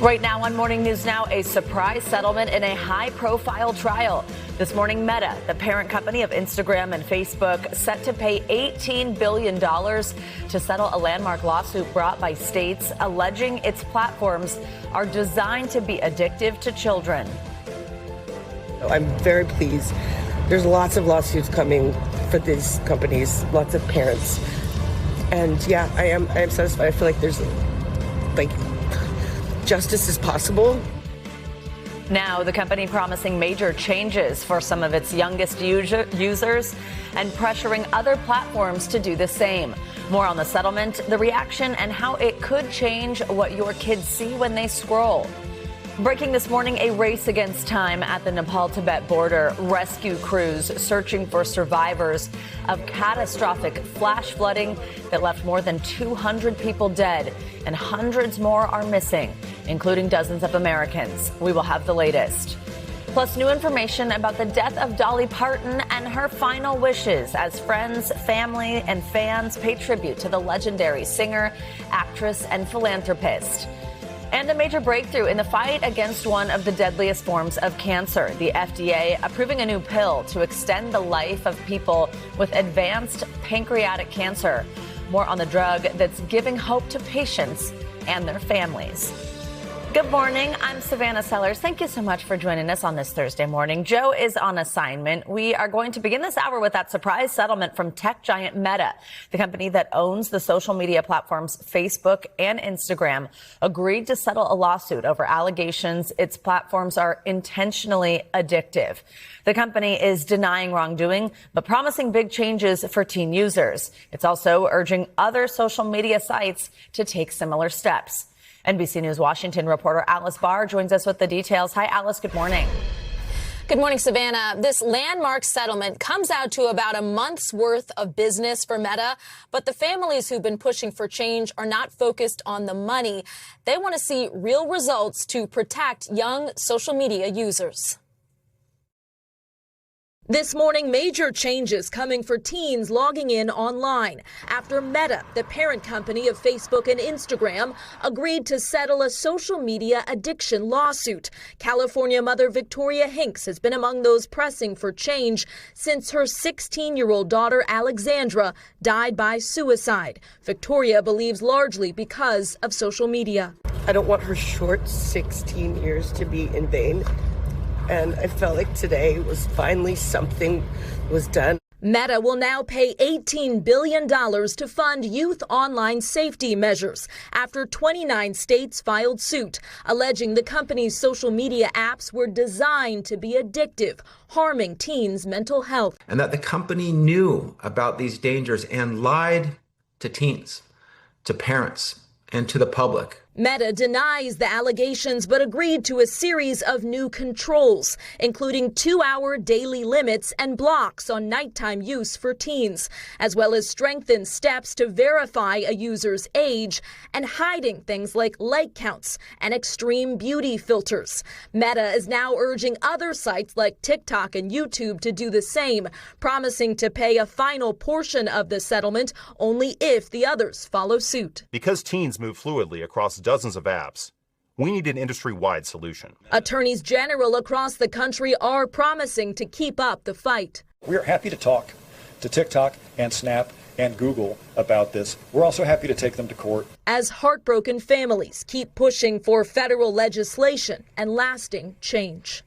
Right now on Morning News Now, a surprise settlement in a high-profile trial. This morning, Meta, the parent company of Instagram and Facebook, set to pay $18 billion to settle a landmark lawsuit brought by states alleging its platforms are designed to be addictive to children. I'm very pleased. There's lots of lawsuits coming for these companies, lots of parents. And yeah, I am satisfied. I feel like there's justice is possible. Now, the company promising major changes for some of its youngest users and pressuring other platforms to do the same. More on the settlement, the reaction, and how it could change what your kids see when they scroll. Breaking this morning, a race against time at the Nepal-Tibet border. Rescue crews searching for survivors of catastrophic flash flooding that left more than 200 people dead, and hundreds more are missing, including dozens of Americans. We will have the latest. Plus, new information about the death of Dolly Parton and her final wishes as friends, family, and fans pay tribute to the legendary singer, actress, and philanthropist. And a major breakthrough in the fight against one of the deadliest forms of cancer. The FDA approving a new pill to extend the life of people with advanced pancreatic cancer. More on the drug that's giving hope to patients and their families. Good morning. I'm Savannah Sellers. Thank you so much for joining us on this Thursday morning. Joe is on assignment. We are going to begin this hour with that surprise settlement from tech giant Meta. The company that owns the social media platforms Facebook and Instagram agreed to settle a lawsuit over allegations its platforms are intentionally addictive. The company is denying wrongdoing, but promising big changes for teen users. It's also urging other social media sites to take similar steps. NBC News Washington reporter Alice Barr joins us with the details. Hi, Alice. Good morning. Good morning, Savannah. This landmark settlement comes out to about a month's worth of business for Meta, but the families who've been pushing for change are not focused on the money. They want to see real results to protect young social media users. This morning, major changes coming for teens logging in online after Meta, the parent company of Facebook and Instagram, agreed to settle a social media addiction lawsuit. California mother Victoria Hinks has been among those pressing for change since her 16-year-old daughter Alexandra died by suicide. Victoria believes largely because of social media. I don't want her short 16 years to be in vain. And I felt like today was finally something was done. Meta will now pay $18 billion to fund youth online safety measures after 29 states filed suit, alleging the company's social media apps were designed to be addictive, harming teens' mental health. And that the company knew about these dangers and lied to teens, to parents, and to the public. Meta denies the allegations but agreed to a series of new controls, including 2-hour daily limits and blocks on nighttime use for teens, as well as strengthened steps to verify a user's age and hiding things like like counts and extreme beauty filters. Meta is now urging other sites like TikTok and YouTube to do the same, promising to pay a final portion of the settlement only if the others follow suit. Because teens move fluidly across dozens of apps, we need an industry-wide solution. Attorneys general across the country are promising to keep up the fight. We're happy to talk to TikTok and Snap and Google about this. We're also happy to take them to court. As heartbroken families keep pushing for federal legislation and lasting change.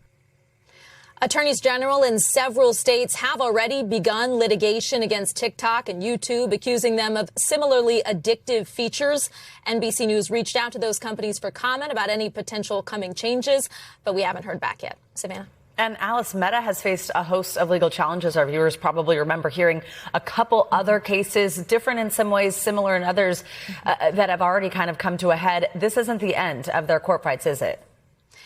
Attorneys general in several states have already begun litigation against TikTok and YouTube, accusing them of similarly addictive features. NBC News reached out to those companies for comment about any potential coming changes, but we haven't heard back yet. Savannah. And Alice, Meta has faced a host of legal challenges. Our viewers probably remember hearing a couple other cases, different in some ways, similar in others, that have already kind of come to a head. This isn't the end of their court fights, is it?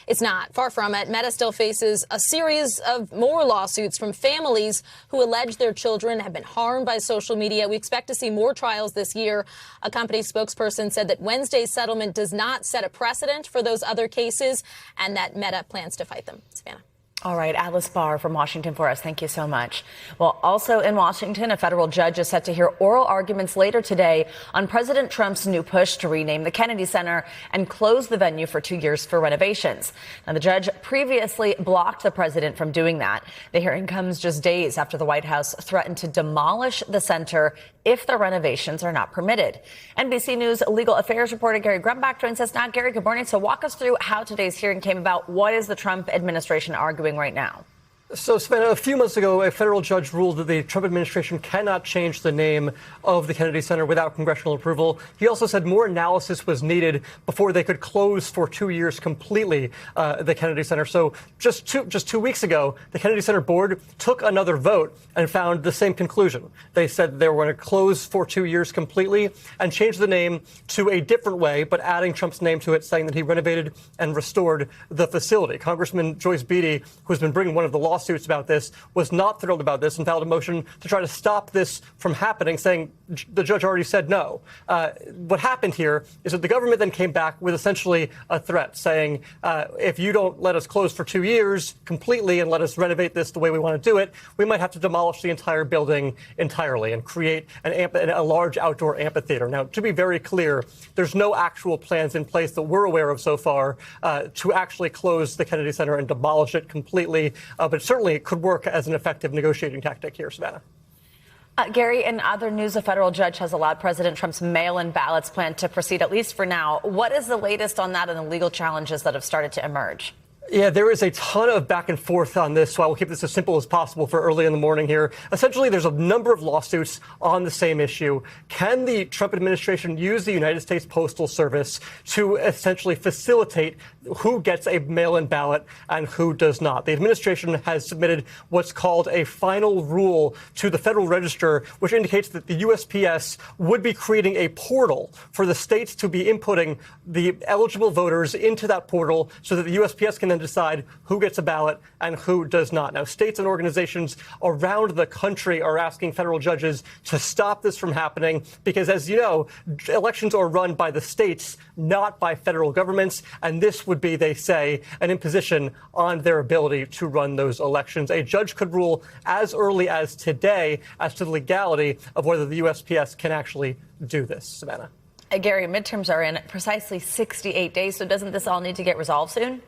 It's not. Far from it. Meta still faces a series of more lawsuits from families who allege their children have been harmed by social media. We expect to see more trials this year. A company spokesperson said that Wednesday's settlement does not set a precedent for those other cases and that Meta plans to fight them. Savannah. All right, Alice Barr from Washington for us. Thank you so much. Well, also in Washington, a federal judge is set to hear oral arguments later today on President Trump's new push to rename the Kennedy Center and close the venue for 2 years for renovations. Now, the judge previously blocked the president from doing that. The hearing comes just days after the White House threatened to demolish the center if the renovations are not permitted. NBC News legal affairs reporter Gary Grumbach joins us now. Gary, good morning. So walk us through how today's hearing came about. What is the Trump administration arguing right now? So, Savannah, a few months ago, a federal judge ruled that the Trump administration cannot change the name of the Kennedy Center without congressional approval. He also said more analysis was needed before they could close for 2 years completely the Kennedy Center. So just 2 weeks ago, the Kennedy Center board took another vote and found the same conclusion. They said they were going to close for 2 years completely and change the name to a different way, but adding Trump's name to it, saying that he renovated and restored the facility. Congressman Joyce Beatty, who's been bringing one of the lawsuits about this, was not thrilled about this and filed a motion to try to stop this from happening, saying the judge already said no. What happened here is that the government then came back with essentially a threat, saying if you don't let us close for 2 years completely and let us renovate this the way we want to do it, we might have to demolish the entire building entirely and create a large outdoor amphitheater. Now, to be very clear, there's no actual plans in place that we're aware of so far to actually close the Kennedy Center and demolish it completely, but certainly it could work as an effective negotiating tactic here, Savannah. Gary, in other news, a federal judge has allowed President Trump's mail-in ballots plan to proceed, at least for now. What is the latest on that and the legal challenges that have started to emerge? Yeah, there is a ton of back and forth on this, so I will keep this as simple as possible for early in the morning here. Essentially, there's a number of lawsuits on the same issue. Can the Trump administration use the United States Postal Service to essentially facilitate who gets a mail-in ballot and who does not? The administration has submitted what's called a final rule to the Federal Register, which indicates that the USPS would be creating a portal for the states to be inputting the eligible voters into that portal so that the USPS can then decide who gets a ballot and who does not. Now, states and organizations around the country are asking federal judges to stop this from happening because, as you know, elections are run by the states, not by federal governments, and this would be, they say, an imposition on their ability to run those elections. A judge could rule as early as today as to the legality of whether the USPS can actually do this. Savannah. Gary, midterms are in precisely 68 days, so doesn't this all need to get resolved soon?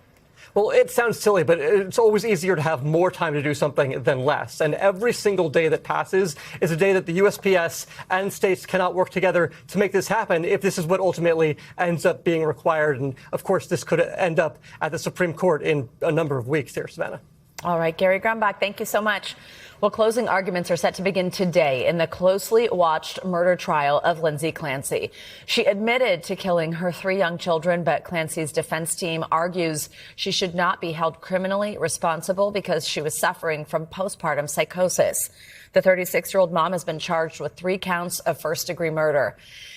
Well, it sounds silly, but it's always easier to have more time to do something than less. And every single day that passes is a day that the USPS and states cannot work together to make this happen if this is what ultimately ends up being required. And, of course, this could end up at the Supreme Court in a number of weeks here, Savannah. All right, Gary Grumbach, thank you so much. Well, closing arguments are set to begin today in the closely watched murder trial of Lindsay Clancy. She admitted to killing her 3 young children, but Clancy's defense team argues she should not be held criminally responsible because she was suffering from postpartum psychosis. The 36-year-old mom has been charged with 3 counts of first-degree murder.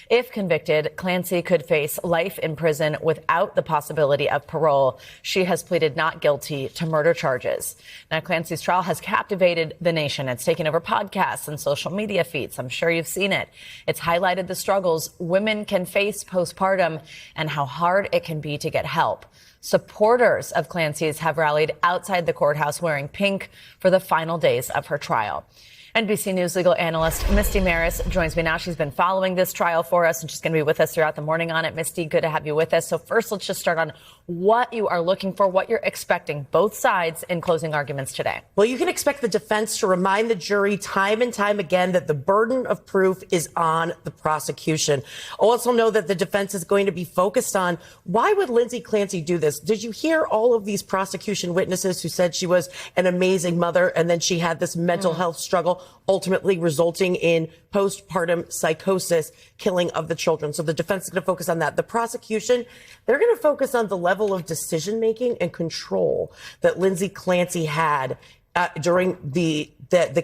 If convicted, Clancy could face life in prison without the possibility of parole. She has pleaded not guilty to murder charges. Now, Clancy's trial has captivated the nation. It's taken over podcasts and social media feeds. I'm sure you've seen it. It's highlighted the struggles women can face postpartum and how hard it can be to get help. Supporters of Clancy's have rallied outside the courthouse wearing pink for the final days of her trial. NBC News legal analyst Misty Maris joins me now. She's been following this trial for us, and she's going to be with us throughout the morning on it. Misty, good to have you with us. So first, let's just start on what you are looking for, what you're expecting, both sides in closing arguments today. Well, you can expect the defense to remind the jury time and time again that the burden of proof is on the prosecution. Also know that the defense is going to be focused on why would Lindsay Clancy do this? Did you hear all of these prosecution witnesses who said she was an amazing mother and then she had this mental health struggle, ultimately resulting in postpartum psychosis, killing of the children? So the defense is going to focus on that. The prosecution, they're going to focus on the level of decision making and control that Lindsay Clancy had during the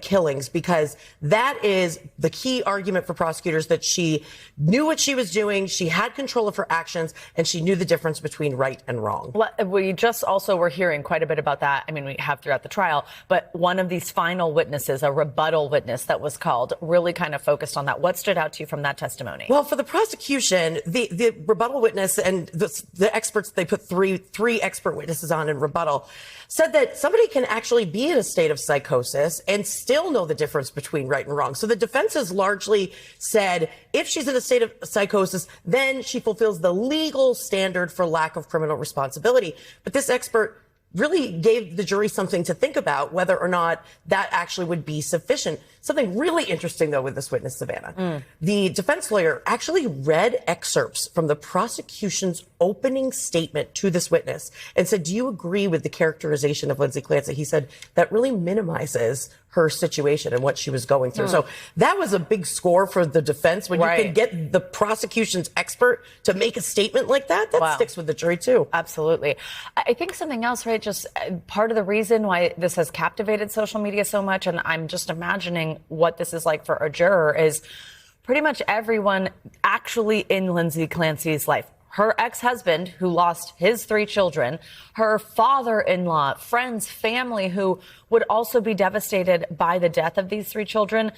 killings, because that is the key argument for prosecutors, that she knew what she was doing, she had control of her actions, and she knew the difference between right and wrong. Well, we just also were hearing quite a bit about that. I mean, we have throughout the trial, but one of these final witnesses, a rebuttal witness that was called, really kind of focused on that. What stood out to you from that testimony? Well, for the prosecution, the rebuttal witness and the experts, they put three expert witnesses on in rebuttal, said that somebody can actually be in a state of psychosis and still know the difference between right and wrong. So the defense has largely said if she's in a state of psychosis, then she fulfills the legal standard for lack of criminal responsibility. But this expert really gave the jury something to think about, whether or not that actually would be sufficient. Something really interesting, though, with this witness, Savannah. The defense lawyer actually read excerpts from the prosecution's opening statement to this witness and said, do you agree with the characterization of Lindsay Clancy? He said that really minimizes her situation and what she was going through. So that was a big score for the defense. When you can get the prosecution's expert to make a statement like that, that sticks with the jury, too. Absolutely. I think something else, right, just part of the reason why this has captivated social media so much, and I'm just imagining what this is like for a juror, is pretty much everyone actually in Lindsay Clancy's life. Her ex-husband, who lost his 3 children, her father-in-law, friends, family, who would also be devastated by the death of these 3 children,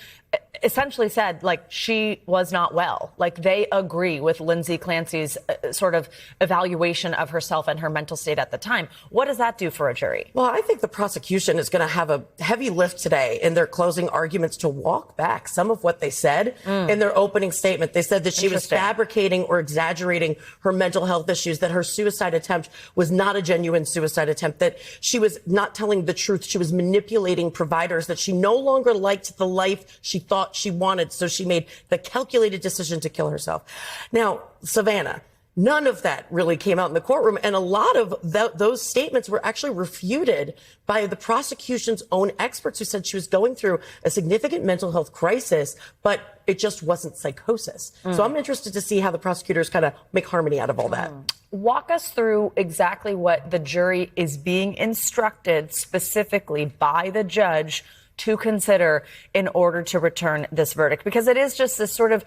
essentially said, like, she was not well. Like, they agree with Lindsay Clancy's sort of evaluation of herself and her mental state at the time. What does that do for a jury? Well, I think the prosecution is going to have a heavy lift today in their closing arguments to walk back some of what they said in their opening statement. They said that she was fabricating or exaggerating her mental health issues, that her suicide attempt was not a genuine suicide attempt, that she was not telling the truth. She was manipulating providers, that she no longer liked the life she thought she wanted, so she made the calculated decision to kill herself. Now, Savannah, none of that really came out in the courtroom, and a lot of those statements were actually refuted by the prosecution's own experts, who said she was going through a significant mental health crisis, but it just wasn't psychosis. So I'm interested to see how the prosecutors kind of make harmony out of all that. Walk us through exactly what the jury is being instructed specifically by the judge to consider in order to return this verdict, because it is just this sort of,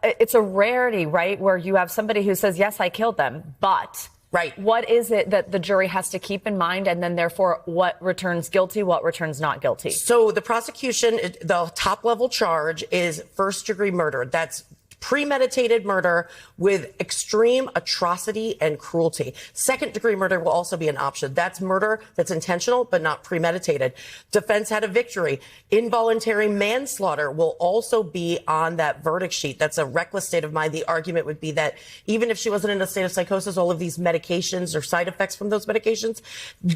it's a rarity, right, where you have somebody who says, yes, I killed them, but what is it that the jury has to keep in mind, and then therefore what returns guilty, what returns not guilty? So the prosecution, the top level charge is first-degree murder. That's premeditated murder with extreme atrocity and cruelty. Second-degree murder will also be an option. That's murder that's intentional but not premeditated. Defense had a victory. Involuntary manslaughter will also be on that verdict sheet. That's a reckless state of mind. The argument would be that even if she wasn't in a state of psychosis, all of these medications or side effects from those medications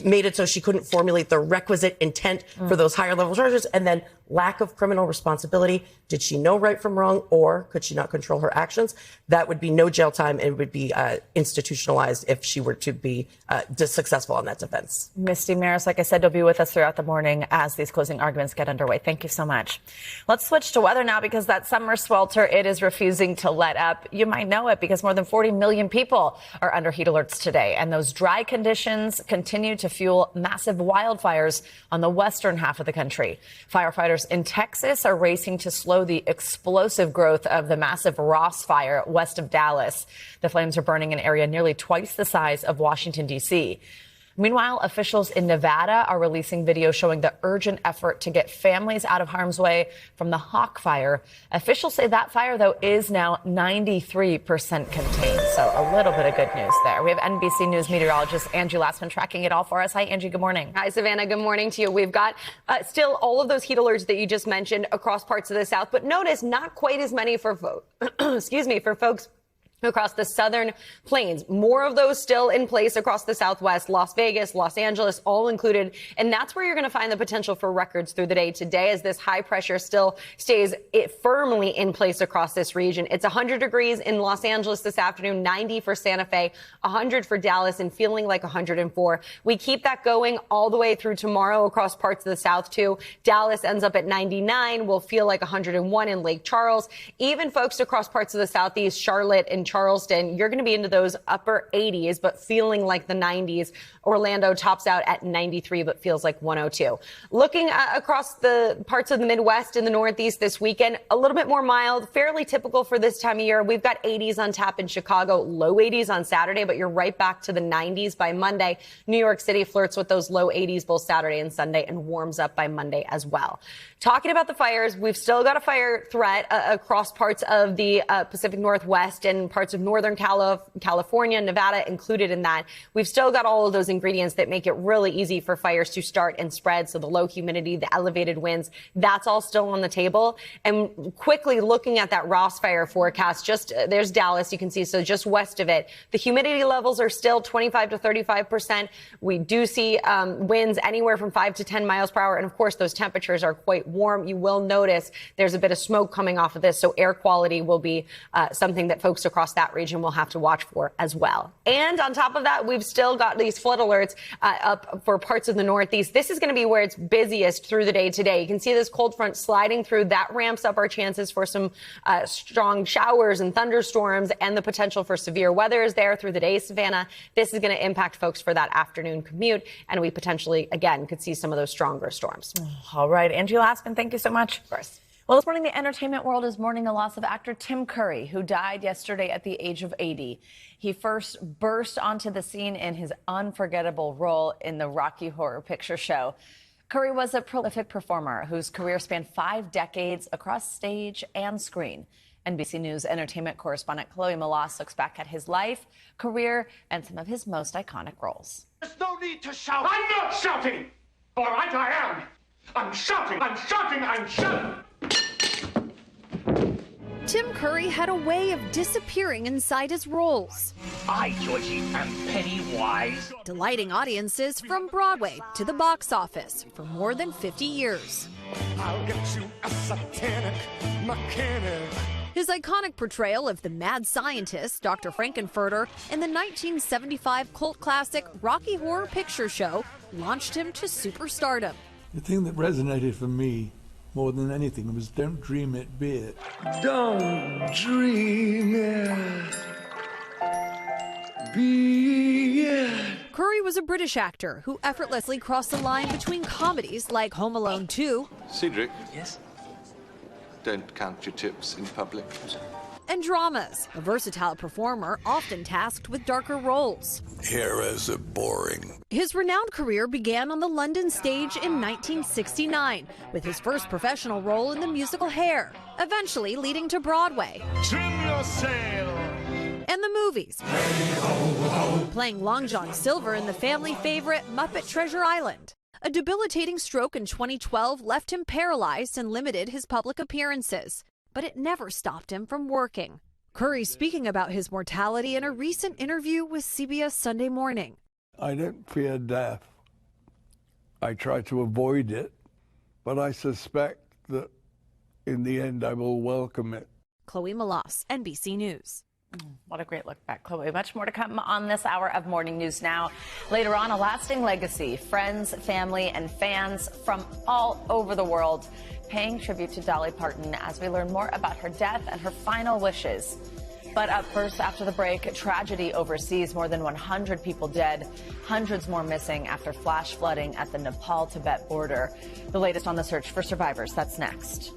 made it so she couldn't formulate the requisite intent for those higher level charges. And then lack of criminal responsibility. Did she know right from wrong, or could she not control her actions? That would be no jail time and would be institutionalized if she were to be successful on that defense. Misty Maris, like I said, you'll be with us throughout the morning as these closing arguments get underway. Thank you so much. Let's switch to weather now, because that summer swelter, it is refusing to let up. You might know it because more than 40 million people are under heat alerts today, and those dry conditions continue to fuel massive wildfires on the western half of the country. Firefighters in Texas are racing to slow the explosive growth of the massive Ross Fire west of Dallas. The flames are burning an area nearly twice the size of Washington, D.C. Meanwhile, officials in Nevada are releasing video showing the urgent effort to get families out of harm's way from the Hawk Fire. Officials say that fire, though, is now 93% contained. So a little bit of good news there. We have NBC News meteorologist Angie Lassman tracking it all for us. Hi, Angie. Good morning. Hi, Savannah. Good morning to you. We've got still all of those heat alerts that you just mentioned across parts of the South, but notice not quite as many for folks across the southern plains. More of those still in place across the Southwest, Las Vegas, Los Angeles, all included. And that's where you're going to find the potential for records through the day today, as this high pressure still stays firmly in place across this region. It's 100 degrees in Los Angeles this afternoon, 90 for Santa Fe, 100 for Dallas, and feeling like 104. We keep that going all the way through tomorrow across parts of the South, too. Dallas ends up at 99. We'll feel like 101 in Lake Charles. Even folks across parts of the Southeast, Charlotte and Charleston, you're going to be into those upper 80s, but feeling like the 90s. Orlando tops out at 93, but feels like 102. Looking across the parts of the Midwest and the Northeast this weekend, a little bit more mild, fairly typical for this time of year. We've got 80s on tap in Chicago, low 80s on Saturday, but you're right back to the 90s by Monday. New York City flirts with those low 80s both Saturday and Sunday and warms up by Monday as well. Talking about the fires, we've still got a fire threat across parts of the Pacific Northwest and parts of Northern California, Nevada included in that. We've still got all of those ingredients that make it really easy for fires to start and spread. So the low humidity, the elevated winds, that's all still on the table. And quickly looking at that Ross fire forecast, there's Dallas, you can see, so just west of it. The humidity levels are still 25 to 35%. We do see winds anywhere from 5 to 10 miles per hour. And of course, those temperatures are quite warm. You will notice there's a bit of smoke coming off of this. So air quality will be something that folks across that region will have to watch for as well. And on top of that, we've still got these flood alerts up for parts of the Northeast. This is going to be where it's busiest through the day today. You can see this cold front sliding through. That ramps up our chances for some strong showers and thunderstorms, and the potential for severe weather is there through the day, Savannah. This is going to impact folks for that afternoon commute, and we potentially, again, could see some of those stronger storms. All right. Angie Lassman, thank you so much. Of course. Well, this morning, the entertainment world is mourning the loss of actor Tim Curry, who died yesterday at the age of 80. He first burst onto the scene in his unforgettable role in the Rocky Horror Picture Show. Curry was a prolific performer whose career spanned 5 decades across stage and screen. NBC News entertainment correspondent Chloe Melas looks back at his life, career, and some of his most iconic roles. There's no need to shout. I'm not shouting. All right, I am. I'm shouting. I'm shouting. I'm shouting. Tim Curry had a way of disappearing inside his roles. I, Georgie, am Pennywise. Delighting audiences from Broadway to the box office for more than 50 years. I'll get you a satanic mechanic. His iconic portrayal of the mad scientist, Dr. Frankenfurter, in the 1975 cult classic Rocky Horror Picture Show launched him to superstardom. The thing that resonated for me more than anything was "Don't dream it, be it." Don't dream it. Be it. Curry was a British actor who effortlessly crossed the line between comedies like Home Alone 2. Cedric? Yes? Don't count your chips in public. And dramas, a versatile performer often tasked with darker roles. Heroes are boring. His renowned career began on the London stage in 1969 with his first professional role in the musical Hair, eventually leading to Broadway. Trim your sail. And the movies, playing Long John Silver in the family favorite Muppet Treasure Island. A debilitating stroke in 2012 left him paralyzed and limited his public appearances, but it never stopped him from working. Curry speaking about his mortality in a recent interview with CBS Sunday Morning. I don't fear death. I try to avoid it, but I suspect that in the end I will welcome it. Chloe Melas, NBC News. What a great look back, Chloe. Much more to come on this hour of Morning News Now. Later on, a lasting legacy. Friends, family, and fans from all over the world paying tribute to Dolly Parton as we learn more about her death and her final wishes. But up first, after the break, tragedy overseas. More than 100 people dead, hundreds more missing after flash flooding at the Nepal-Tibet border. The latest on the search for survivors. That's next.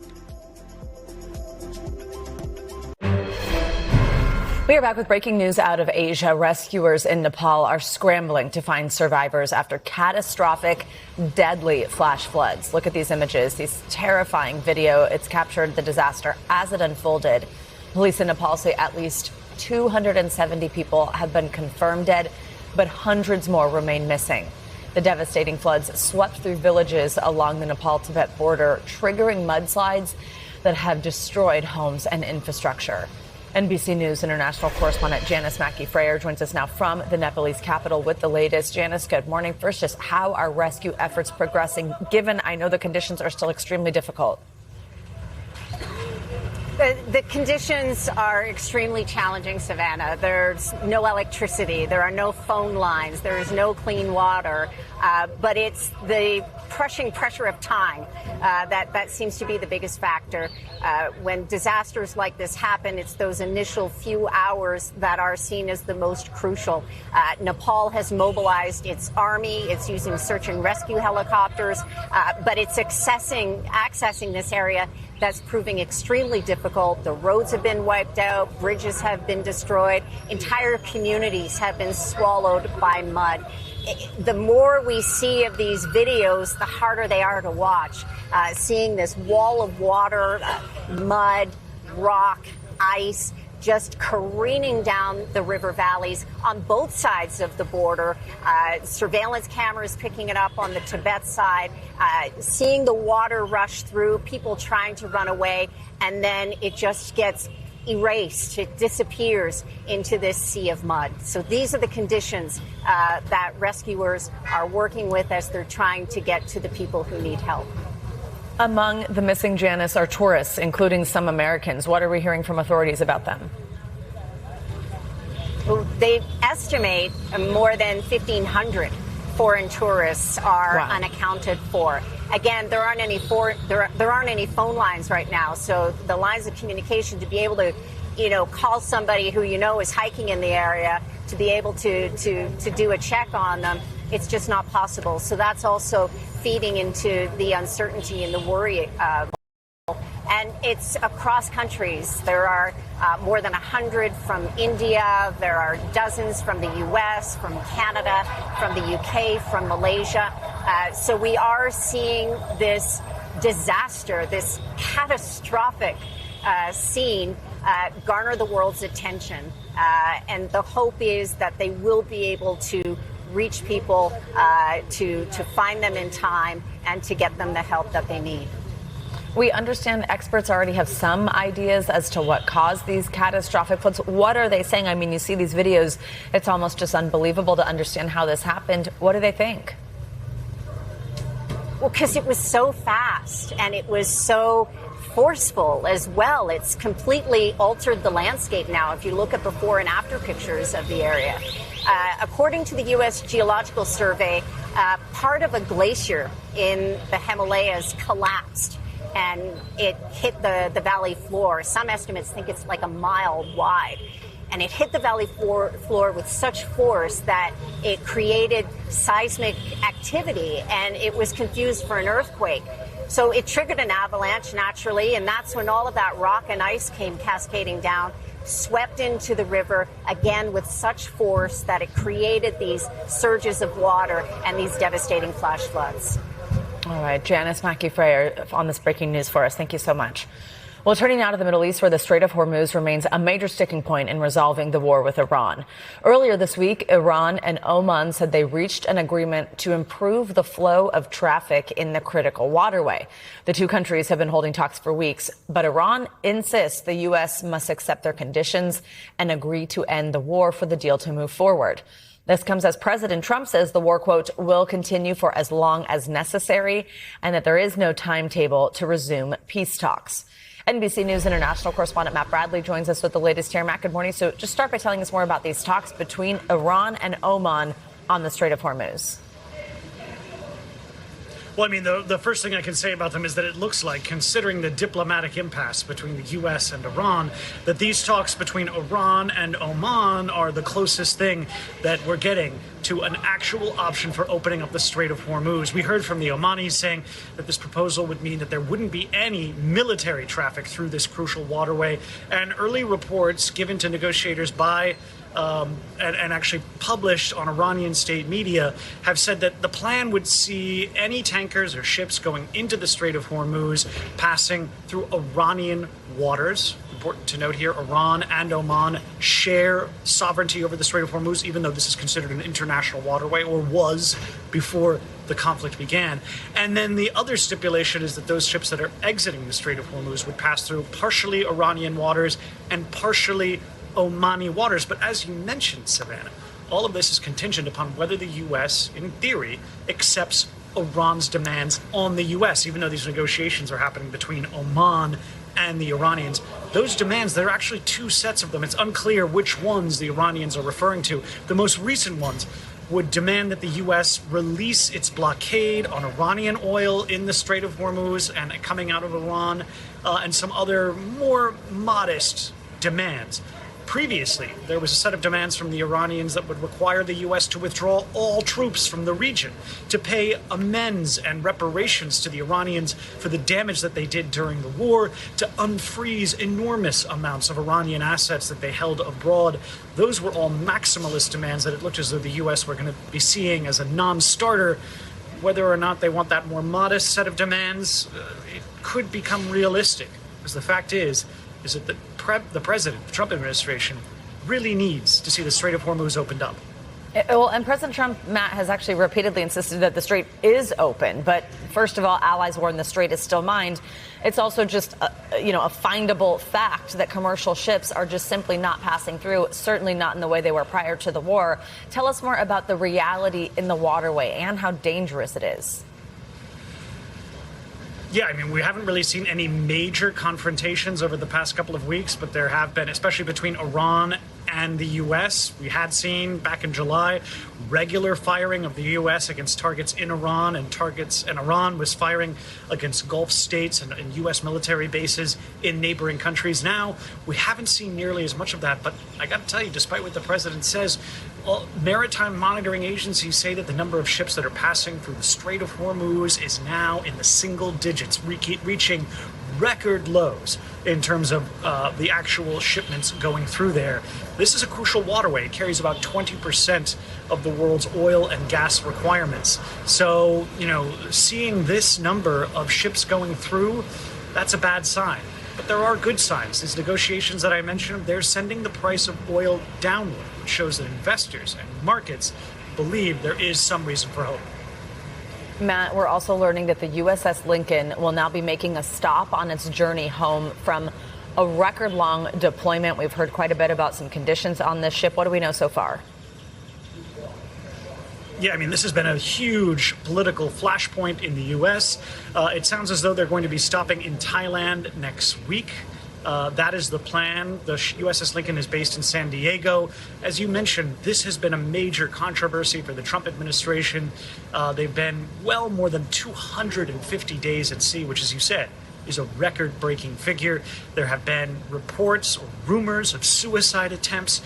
We are back with breaking news out of Asia. Rescuers in Nepal are scrambling to find survivors after catastrophic, deadly flash floods. Look at these images, these terrifying video. It's captured the disaster as it unfolded. Police in Nepal say at least 270 people have been confirmed dead, but hundreds more remain missing. The devastating floods swept through villages along the Nepal-Tibet border, triggering mudslides that have destroyed homes and infrastructure. NBC News international correspondent Janice Mackey-Frayer joins us now from the Nepalese capital with the latest. Janice, good morning. First, just how are rescue efforts progressing, given I know the conditions are still extremely difficult? The conditions are extremely challenging, Savannah. There's no electricity. There are no phone lines. There is no clean water. But it's the crushing pressure of time that seems to be the biggest factor. When disasters like this happen, it's those initial few hours that are seen as the most crucial. Nepal has mobilized its army. It's using search and rescue helicopters, but it's accessing this area. That's proving extremely difficult. The roads have been wiped out. Bridges have been destroyed. Entire communities have been swallowed by mud. The more we see of these videos, the harder they are to watch. Seeing this wall of water, mud, rock, ice, just careening down the river valleys on both sides of the border. Surveillance cameras picking it up on the Tibet side, seeing the water rush through, people trying to run away, and then it just gets erased. It disappears into this sea of mud. So these are the conditions that rescuers are working with as they're trying to get to the people who need help. Among the missing, Janice, are tourists, including some Americans. What are we hearing from authorities about them? Well, they estimate more than 1,500 foreign tourists are unaccounted for. Again, there aren't any phone lines right now, so the lines of communication to be able to, call somebody who is hiking in the area to be able to do a check on them, it's just not possible. So that's also feeding into the uncertainty and the worry. And it's across countries. There are more than 100 from India. There are dozens from the U.S., from Canada, from the U.K., from Malaysia. So we are seeing this disaster, this catastrophic scene garner the world's attention. And the hope is that they will be able to reach people, to find them in time and to get them the help that they need. We understand experts already have some ideas as to what caused these catastrophic floods. What are they saying? I mean, you see these videos, it's almost just unbelievable to understand how this happened. What do they think? Well, because it was so fast and it was so forceful as well. It's completely altered the landscape now if you look at before and after pictures of the area. According to the U.S. Geological Survey, part of a glacier in the Himalayas collapsed and it hit the valley floor. Some estimates think it's like a mile wide. And it hit the valley floor with such force that it created seismic activity and it was confused for an earthquake. So it triggered an avalanche naturally, and that's when all of that rock and ice came cascading down, swept into the river, again with such force that it created these surges of water and these devastating flash floods. All right, Janice Mackey-Frayer on this breaking news for us. Thank you so much. Well, turning now to the Middle East, where the Strait of Hormuz remains a major sticking point in resolving the war with Iran. Earlier this week, Iran and Oman said they reached an agreement to improve the flow of traffic in the critical waterway. The two countries have been holding talks for weeks, but Iran insists the U.S. must accept their conditions and agree to end the war for the deal to move forward. This comes as President Trump says the war, quote, will continue for as long as necessary and that there is no timetable to resume peace talks. NBC News international correspondent Matt Bradley joins us with the latest here. Matt, good morning. So just start by telling us more about these talks between Iran and Oman on the Strait of Hormuz. Well, I mean, the first thing I can say about them is that it looks like, considering the diplomatic impasse between the U.S. and Iran, that these talks between Iran and Oman are the closest thing that we're getting to an actual option for opening up the Strait of Hormuz. We heard from the Omanis saying that this proposal would mean that there wouldn't be any military traffic through this crucial waterway. And early reports given to negotiators by and actually published on Iranian state media have said that the plan would see any tankers or ships going into the Strait of Hormuz passing through Iranian waters. Important to note here, Iran and Oman share sovereignty over the Strait of Hormuz, even though this is considered an international waterway, or was before the conflict began. And then the other stipulation is that those ships that are exiting the Strait of Hormuz would pass through partially Iranian waters and partially Omani waters. But as you mentioned, Savannah, all of this is contingent upon whether the U.S., in theory, accepts Iran's demands on the U.S., even though these negotiations are happening between Oman and the Iranians. those demands, there are actually two sets of them. It's unclear which ones the Iranians are referring to. The most recent ones would demand that the U.S. release its blockade on Iranian oil in the Strait of Hormuz and coming out of Iran, and some other more modest demands. Previously, there was a set of demands from the Iranians that would require the U.S. to withdraw all troops from the region, to pay amends and reparations to the Iranians for the damage that they did during the war, to unfreeze enormous amounts of Iranian assets that they held abroad. Those were all maximalist demands that it looked as though the U.S. were going to be seeing as a non-starter. Whether or not they want that more modest set of demands, it could become realistic. Because the fact is that the president, the Trump administration, really needs to see the Strait of Hormuz opened up. Well, and President Trump, Matt, has actually repeatedly insisted that the strait is open. But first of all, allies warn the strait is still mined. It's also just, a findable fact that commercial ships are just simply not passing through, certainly not in the way they were prior to the war. Tell us more about the reality in the waterway and how dangerous it is. Yeah, I mean, we haven't really seen any major confrontations over the past couple of weeks, but there have been, especially between Iran and the U.S. We had seen back in July regular firing of the U.S. against targets in Iran, and Iran was firing against Gulf states and U.S. military bases in neighboring countries. Now, we haven't seen nearly as much of that, but I got to tell you, despite what the president says, maritime monitoring agencies say that the number of ships that are passing through the Strait of Hormuz is now in the single digits, reaching record lows in terms of the actual shipments going through there. This is a crucial waterway. It carries about 20% of the world's oil and gas requirements. So, seeing this number of ships going through, that's a bad sign. But there are good signs. These negotiations that I mentioned, they're sending the price of oil downward, which shows that investors and markets believe there is some reason for hope. Matt, we're also learning that the USS Lincoln will now be making a stop on its journey home from a record-long deployment. We've heard quite a bit about some conditions on this ship. What do we know so far? Yeah, I mean, this has been a huge political flashpoint in the U.S. It sounds as though they're going to be stopping in Thailand next week. That is the plan. The USS Lincoln is based in San Diego. As you mentioned, this has been a major controversy for the Trump administration. They've been well more than 250 days at sea, which, as you said, is a record-breaking figure. There have been reports or rumors of suicide attempts,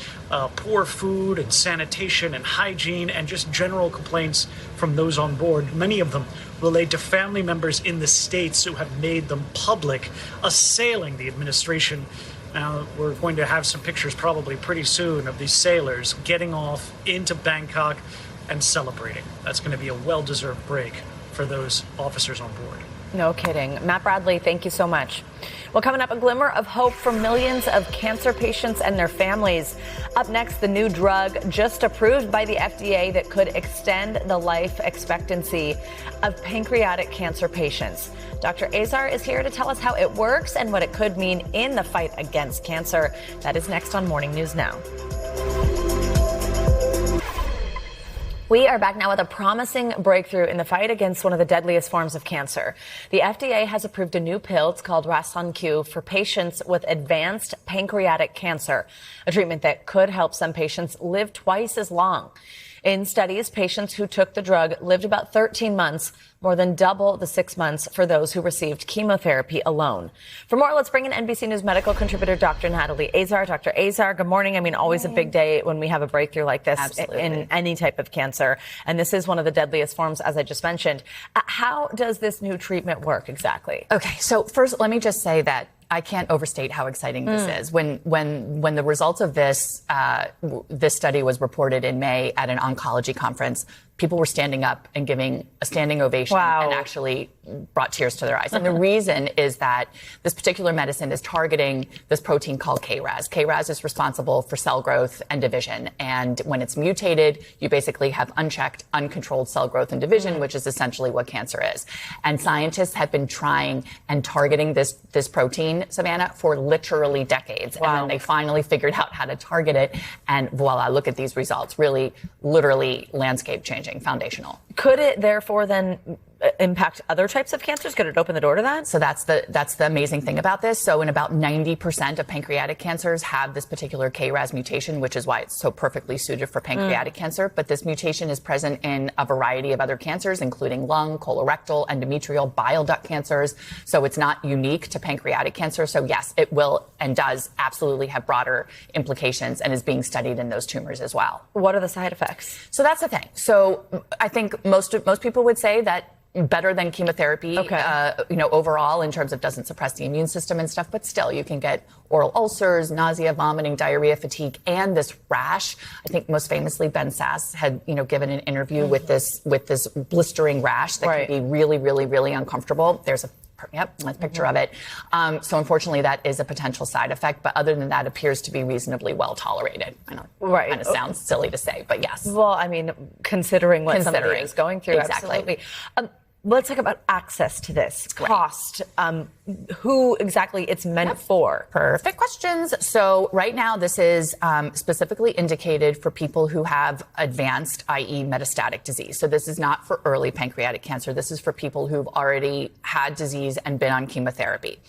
poor food and sanitation and hygiene, and just general complaints from those on board. Many of them relate to family members in the States who have made them public, assailing the administration. Now, we're going to have some pictures probably pretty soon of these sailors getting off into Bangkok and celebrating. That's going to be a well-deserved break for those officers on board. No kidding. Matt Bradley, thank you so much. Well, coming up, a glimmer of hope for millions of cancer patients and their families. Up next, the new drug just approved by the FDA that could extend the life expectancy of pancreatic cancer patients. Dr. Azar is here to tell us how it works and what it could mean in the fight against cancer. That is next on Morning News Now. We are back now with a promising breakthrough in the fight against one of the deadliest forms of cancer. The FDA has approved a new pill. It's called Rason-Q for patients with advanced pancreatic cancer, a treatment that could help some patients live twice as long. In studies, patients who took the drug lived about 13 months, more than double the 6 months for those who received chemotherapy alone. For more, let's bring in NBC News medical contributor Dr. Natalie Azar. Dr. Azar, good morning. I mean, always a big day when we have a breakthrough like this. Absolutely. In any type of cancer. And this is one of the deadliest forms, as I just mentioned. How does this new treatment work exactly? Okay, so first, let me just say that I can't overstate how exciting this is. When the results of this study was reported in May at an oncology conference, people were standing up and giving a standing ovation and actually brought tears to their eyes. And the reason is that this particular medicine is targeting this protein called KRAS. KRAS is responsible for cell growth and division. And when it's mutated, you basically have unchecked, uncontrolled cell growth and division, which is essentially what cancer is. And scientists have been trying and targeting this protein, Savannah, for literally decades. And then they finally figured out how to target it. And voila, look at these results. Really, literally landscape changing, foundational. Could it therefore then impact other types of cancers? Could it open the door to that? So that's the amazing thing about this. So in about 90% of pancreatic cancers have this particular KRAS mutation, which is why it's so perfectly suited for pancreatic cancer. But this mutation is present in a variety of other cancers, including lung, colorectal, endometrial, bile duct cancers. So it's not unique to pancreatic cancer. So yes, it will and does absolutely have broader implications and is being studied in those tumors as well. What are the side effects? So that's the thing. So I think most people would say that better than chemotherapy, overall in terms of doesn't suppress the immune system and stuff, but still you can get oral ulcers, nausea, vomiting, diarrhea, fatigue, and this rash. I think most famously Ben Sass had, given an interview with this blistering rash that can be really, really, really uncomfortable. There's a picture of it. So unfortunately, that is a potential side effect. But other than that, appears to be reasonably well tolerated. I know, kind of sounds silly to say, but yes. Well, I mean, considering what somebody is going through, exactly. Absolutely. Let's talk about access to this, cost, who exactly it's meant for. Perfect questions. So right now, this is specifically indicated for people who have advanced, i.e. metastatic disease. So this is not for early pancreatic cancer. This is for people who've already had disease and been on chemotherapy.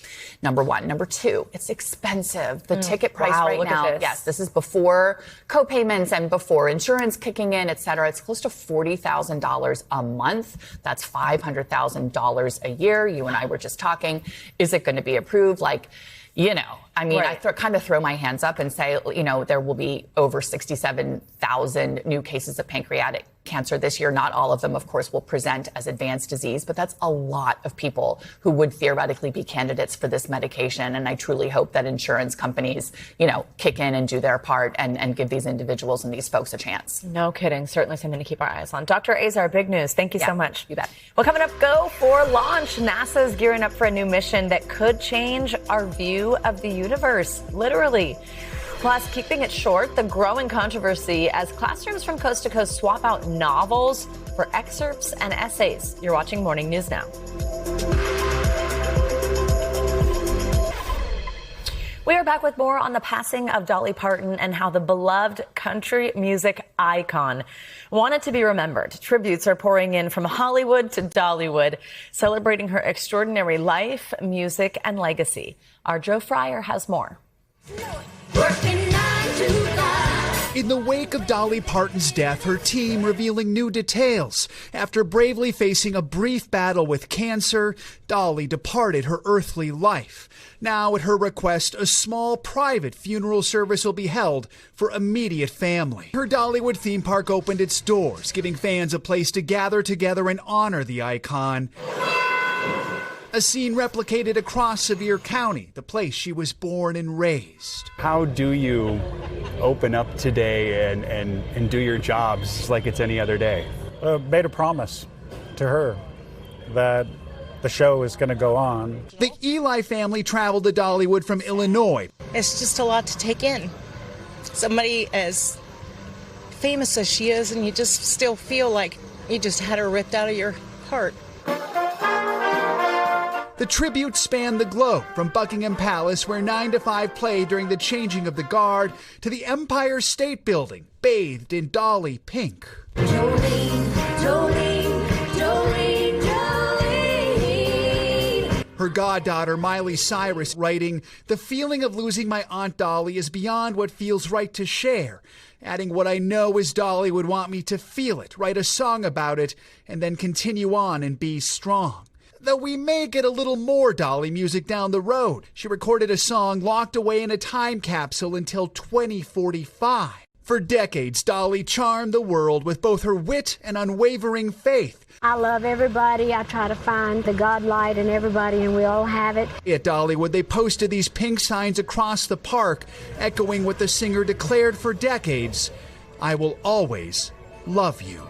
Number one. Number two, it's expensive. The ticket price right now, this is before co-payments and before insurance kicking in, et cetera. It's close to $40,000 a month. That's $500,000 a year. You and I were just talking. Is it going to be approved? I kind of throw my hands up and say, there will be over 67,000 new cases of pancreatic cancer this year. Not all of them, of course, will present as advanced disease, but that's a lot of people who would theoretically be candidates for this medication. And I truly hope that insurance companies, kick in and do their part and give these individuals and these folks a chance. No kidding. Certainly something to keep our eyes on. Dr. Azar, big news. Thank you so much. You bet. Well, coming up, go for launch. NASA's gearing up for a new mission that could change our view of the universe, literally. Plus, keeping it short, the growing controversy as classrooms from coast to coast swap out novels for excerpts and essays. You're watching Morning News Now. We are back with more on the passing of Dolly Parton and how the beloved country music icon wanted to be remembered. Tributes are pouring in from Hollywood to Dollywood, celebrating her extraordinary life, music, and legacy. Our Joe Fryer has more. In the wake of Dolly Parton's death, her team revealing new details. After bravely facing a brief battle with cancer, Dolly departed her earthly life. Now, at her request, a small private funeral service will be held for immediate family. Her Dollywood theme park opened its doors, giving fans a place to gather together and honor the icon. A scene replicated across Sevier County, the place she was born and raised. How do you open up today and do your jobs like it's any other day? Made a promise to her that the show is going to go on. The Eli family traveled to Dollywood from Illinois. It's just a lot to take in. Somebody as famous as she is, and you just still feel like you just had her ripped out of your heart. The tribute spanned the globe, from Buckingham Palace, where 9 to 5 played during the changing of the guard, to the Empire State Building, bathed in Dolly pink. Jolene, Jolene, Jolene, Jolene. Her goddaughter, Miley Cyrus, writing, "The feeling of losing my Aunt Dolly is beyond what feels right to share," adding, "What I know is Dolly would want me to feel it, write a song about it, and then continue on and be strong." Though we may get a little more Dolly music down the road. She recorded a song locked away in a time capsule until 2045. For decades, Dolly charmed the world with both her wit and unwavering faith. I love everybody. I try to find the God light in everybody, and we all have it. At Dollywood, they posted these pink signs across the park, echoing what the singer declared for decades: "I will always love you."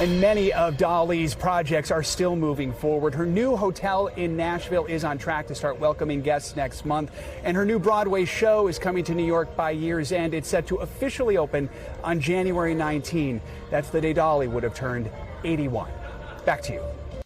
And many of Dolly's projects are still moving forward. Her new hotel in Nashville is on track to start welcoming guests next month. And her new Broadway show is coming to New York by year's end. It's set to officially open on January 19. That's the day Dolly would have turned 81. Back to you.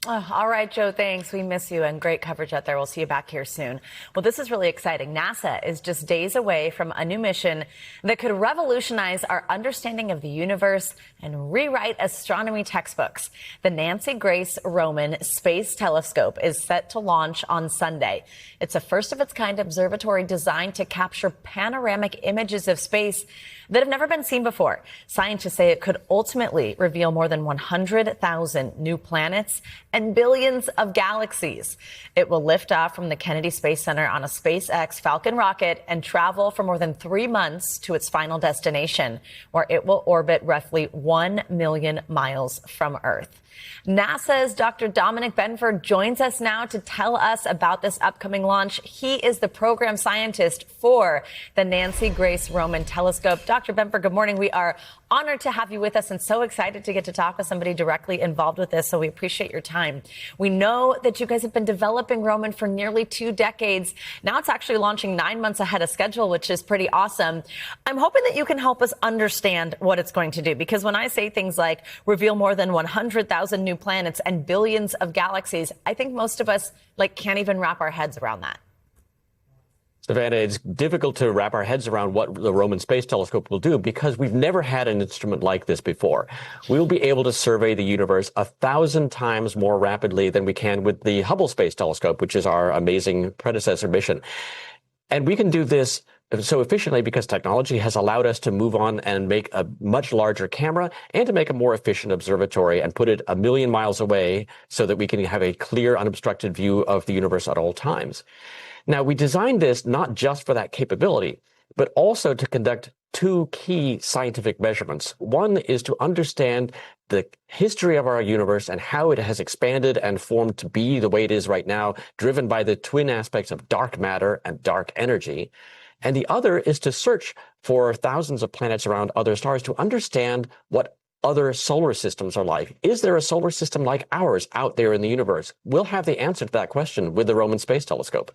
Oh, all right, Joe, thanks. We miss you and great coverage out there. We'll see you back here soon. Well, this is really exciting. NASA is just days away from a new mission that could revolutionize our understanding of the universe and rewrite astronomy textbooks. The Nancy Grace Roman Space Telescope is set to launch on Sunday. It's a first-of-its-kind observatory designed to capture panoramic images of space that have never been seen before. Scientists say it could ultimately reveal more than 100,000 new planets and billions of galaxies. It will lift off from the Kennedy Space Center on a SpaceX Falcon rocket and travel for more than 3 months to its final destination, where it will orbit roughly 1 million miles from Earth. NASA's Dr. Dominic Benford joins us now to tell us about this upcoming launch. He is the program scientist for the Nancy Grace Roman Telescope. Dr. Benford, good morning. We are honored to have you with us and so excited to get to talk with somebody directly involved with this, so we appreciate your time. We know that you guys have been developing Roman for nearly 2 decades. Now it's actually launching 9 months ahead of schedule, which is pretty awesome. I'm hoping that you can help us understand what it's going to do, because when I say things like reveal more than 100,000 new planets and billions of galaxies, I think most of us can't even wrap our heads around that. Savannah, it's difficult to wrap our heads around what the Roman Space Telescope will do because we've never had an instrument like this before. We'll be able to survey the universe 1,000 times more rapidly than we can with the Hubble Space Telescope, which is our amazing predecessor mission. And we can do this so efficiently because technology has allowed us to move on and make a much larger camera and to make a more efficient observatory and put it 1 million miles away so that we can have a clear, unobstructed view of the universe at all times. Now, we designed this not just for that capability, but also to conduct 2 key scientific measurements. One is to understand the history of our universe and how it has expanded and formed to be the way it is right now, driven by the twin aspects of dark matter and dark energy. And the other is to search for thousands of planets around other stars to understand what other solar systems are like. Is there a solar system like ours out there in the universe? We'll have the answer to that question with the Roman Space Telescope.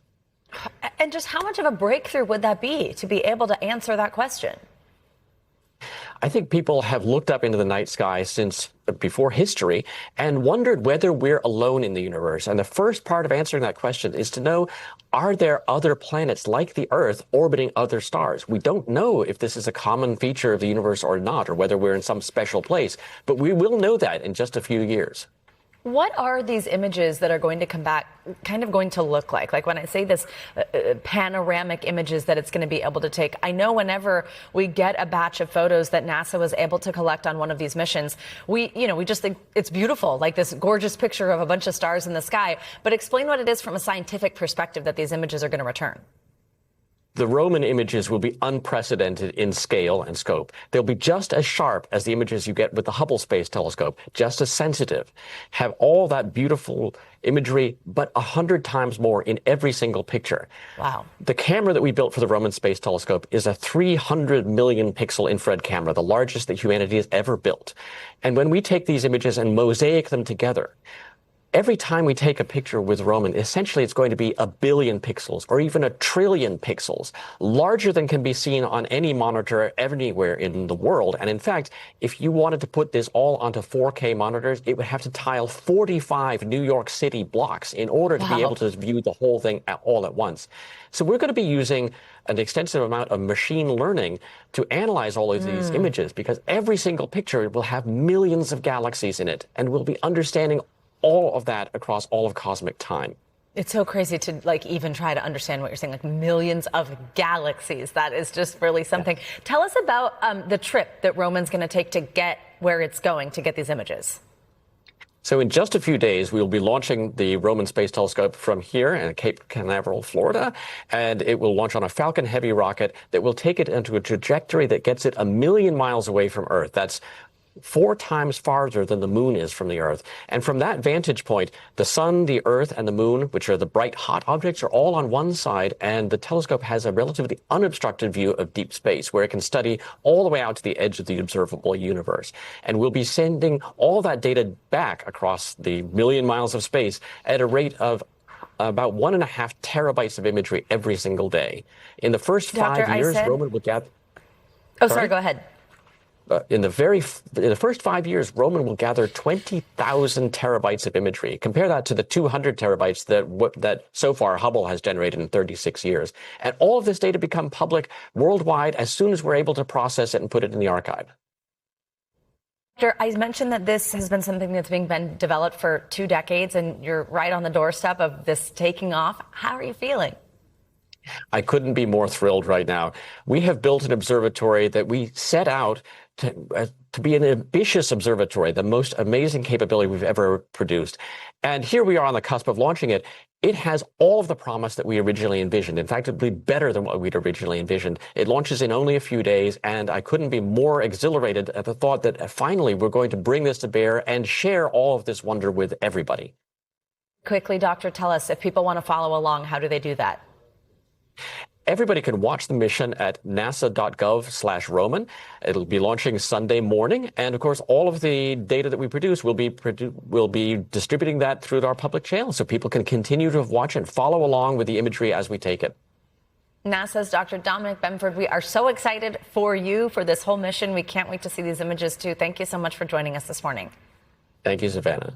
And just how much of a breakthrough would that be to be able to answer that question? I think people have looked up into the night sky since before history and wondered whether we're alone in the universe. And the first part of answering that question is to know, are there other planets like the Earth orbiting other stars? We don't know if this is a common feature of the universe or not, or whether we're in some special place, but we will know that in just a few years. What are these images that are going to come back kind of going to look like? Like when I say this panoramic images that it's going to be able to take, I know whenever we get a batch of photos that NASA was able to collect on one of these missions, we just think it's beautiful, like this gorgeous picture of a bunch of stars in the sky. But explain what it is from a scientific perspective that these images are going to return. The Roman images will be unprecedented in scale and scope. They'll be just as sharp as the images you get with the Hubble Space Telescope, just as sensitive, have all that beautiful imagery, but 100 times more in every single picture. Wow. The camera that we built for the Roman Space Telescope is a 300 million pixel infrared camera, the largest that humanity has ever built. And when we take these images and mosaic them together, every time we take a picture with Roman, essentially it's going to be 1 billion pixels or even 1 trillion pixels, larger than can be seen on any monitor anywhere in the world. And in fact, if you wanted to put this all onto 4K monitors, it would have to tile 45 New York City blocks in order to be able to view the whole thing all at once. So we're going to be using an extensive amount of machine learning to analyze all of these images, because every single picture will have millions of galaxies in it, and we'll be understanding all of that across all of cosmic time. It's so crazy to even try to understand what you're saying, like millions of galaxies. That is just really something. Yeah. Tell us about the trip that Roman's going to take to get where it's going to get these images. So in just a few days, we'll be launching the Roman Space Telescope from here in Cape Canaveral, Florida, and it will launch on a Falcon Heavy rocket that will take it into a trajectory that gets it 1 million miles away from Earth. That's 4 times farther than the moon is from the Earth. And from that vantage point, the sun, the Earth, and the moon, which are the bright, hot objects, are all on one side, and the telescope has a relatively unobstructed view of deep space, where it can study all the way out to the edge of the observable universe. And we'll be sending all that data back across the 1 million miles of space at a rate of about 1.5 terabytes of imagery every single day. In the first 5 years, Roman will gather... Oh, sorry, go ahead. in the first 5 years, Roman will gather 20,000 terabytes of imagery. Compare that to the 200 terabytes that so far Hubble has generated in 36 years. And all of this data become public worldwide as soon as we're able to process it and put it in the archive. I mentioned that this has been something that's been developed for 2 decades, and you're right on the doorstep of this taking off. How are you feeling? I couldn't be more thrilled right now. We have built an observatory that we set out to be an ambitious observatory, the most amazing capability we've ever produced. And here we are on the cusp of launching it. It has all of the promise that we originally envisioned. In fact, it'll be better than what we'd originally envisioned. It launches in only a few days, and I couldn't be more exhilarated at the thought that finally we're going to bring this to bear and share all of this wonder with everybody. Quickly, Doctor, tell us, if people want to follow along, how do they do that? Everybody can watch the mission at nasa.gov/Roman. It'll be launching Sunday morning. And of course, all of the data that we produce will be distributing that through our public channel so people can continue to watch and follow along with the imagery as we take it. NASA's Dr. Dominic Benford, we are so excited for you, for this whole mission. We can't wait to see these images too. Thank you so much for joining us this morning. Thank you, Savannah.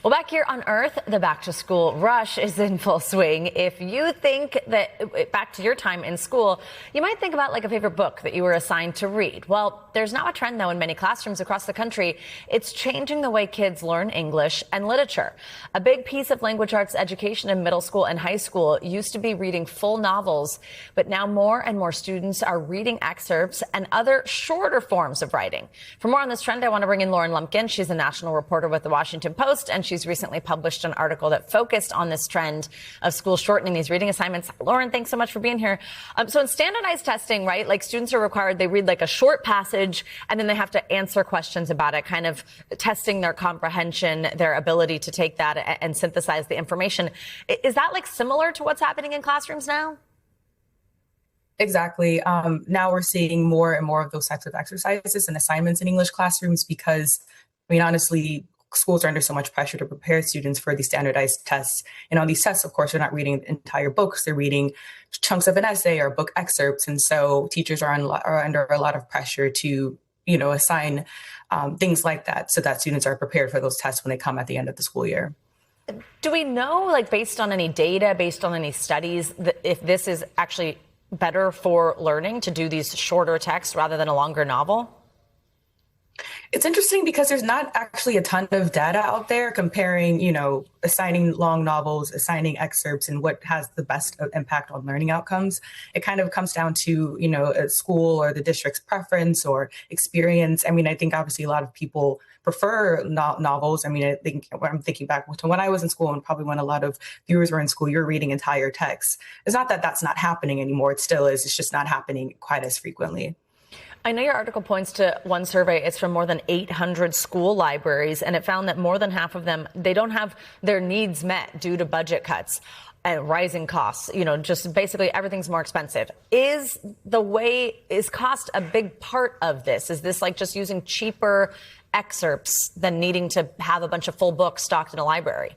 Well, back here on Earth, the back-to-school rush is in full swing. If you think that back to your time in school, you might think about like a favorite book that you were assigned to read. Well, there's now a trend, though, in many classrooms across the country. It's changing the way kids learn English and literature. A big piece of language arts education in middle school and high school used to be reading full novels, but now more and more students are reading excerpts and other shorter forms of writing. For more on this trend, I want to bring in Lauren Lumpkin. She's a national reporter with The Washington Post, and she's recently published an article that focused on this trend of schools shortening these reading assignments. Lauren, thanks so much for being here. So in standardized testing, right, like students are required, they read like a short passage and then they have to answer questions about it, kind of testing their comprehension, their ability to take that and synthesize the information. Is that like similar to what's happening in classrooms now? Exactly. Now we're seeing more and more of those types of exercises and assignments in English classrooms because, I mean, honestly, schools are under so much pressure to prepare students for these standardized tests. And on these tests, of course, they're not reading entire books. They're reading chunks of an essay or book excerpts. And so teachers are under a lot of pressure to, assign things like that so that students are prepared for those tests when they come at the end of the school year. Do we know, like based on any data, based on any studies, that if this is actually better for learning to do these shorter texts rather than a longer novel? It's interesting because there's not actually a ton of data out there comparing, assigning long novels, assigning excerpts, and what has the best impact on learning outcomes. It kind of comes down to, a school or the district's preference or experience. I mean, I think obviously a lot of people prefer novels. I mean, I'm thinking back to when I was in school and probably when a lot of viewers were in school, you're reading entire texts. It's not that that's not happening anymore. It still is. It's just not happening quite as frequently. I know your article points to one survey. It's from more than 800 school libraries, and it found that more than half of them, they don't have their needs met due to budget cuts and rising costs. Just basically everything's more expensive. Is cost a big part of this? Is this like just using cheaper excerpts than needing to have a bunch of full books stocked in a library?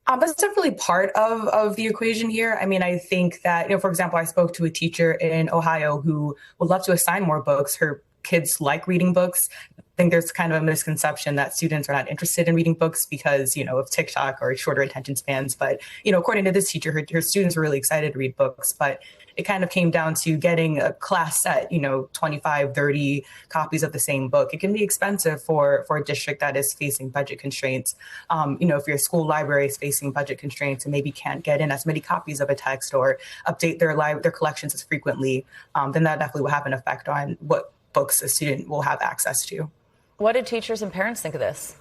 That's definitely part of the equation here. I mean, I think that, for example, I spoke to a teacher in Ohio who would love to assign more books. Her kids like reading books. I think there's kind of a misconception that students are not interested in reading books because, of TikTok or shorter attention spans. But, according to this teacher, her students were really excited to read books. But it kind of came down to getting a class set, 25, 30 copies of the same book. It can be expensive for a district that is facing budget constraints. If your school library is facing budget constraints and maybe can't get in as many copies of a text or update their collections as frequently, then that definitely will have an effect on what books a student will have access to. What did teachers and parents think of this?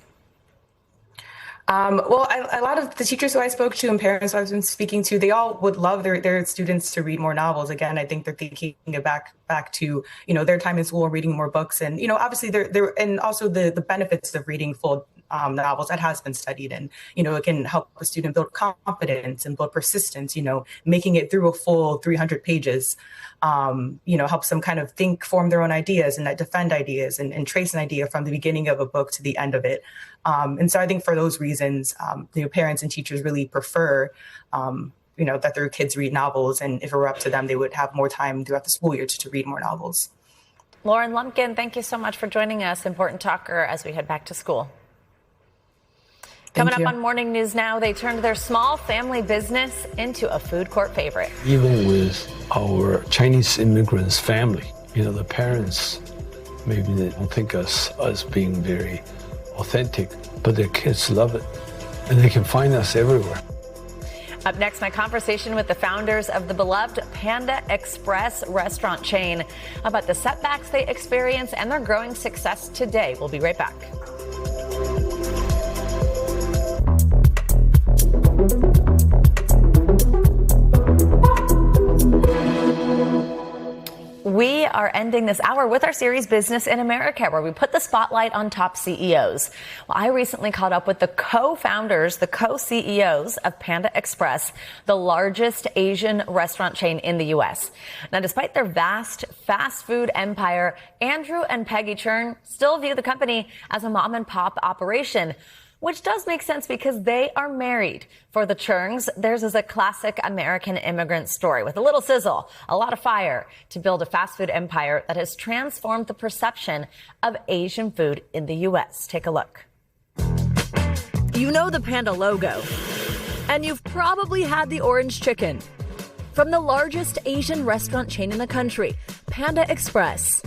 A lot of the teachers who I spoke to and parents I've been speaking to, they all would love their students to read more novels. Again, I think they're thinking it back to, their time in school, reading more books. And, obviously there and also the benefits of reading full novels that has been studied. And, it can help a student build confidence and build persistence, making it through a full 300 pages, helps them kind of form their own ideas and defend ideas and trace an idea from the beginning of a book to the end of it. And so I think for those reasons, parents and teachers really prefer, that their kids read novels. And if it were up to them, they would have more time throughout the school year to read more novels. Lauren Lumpkin, thank you so much for joining us, important talker, as we head back to school. Coming up on Morning News Now, they turned their small family business into a food court favorite. Even with our Chinese immigrants family, the parents, maybe they don't think us as being very authentic, but their kids love it. And they can find us everywhere. Up next, my conversation with the founders of the beloved Panda Express restaurant chain about the setbacks they experience and their growing success today. We'll be right back. We are ending this hour with our series Business in America, where we put the spotlight on top CEOs. Well, I recently caught up with the co-founders, the co-CEOs of Panda Express, the largest Asian restaurant chain in the U.S. Now, despite their vast fast food empire, Andrew and Peggy Chern still view the company as a mom and pop operation, which does make sense because they are married. For the Churns, theirs is a classic American immigrant story with a little sizzle, a lot of fire to build a fast food empire that has transformed the perception of Asian food in the U.S. Take a look. You know the Panda logo, and you've probably had the orange chicken. From the largest Asian restaurant chain in the country, Panda Express.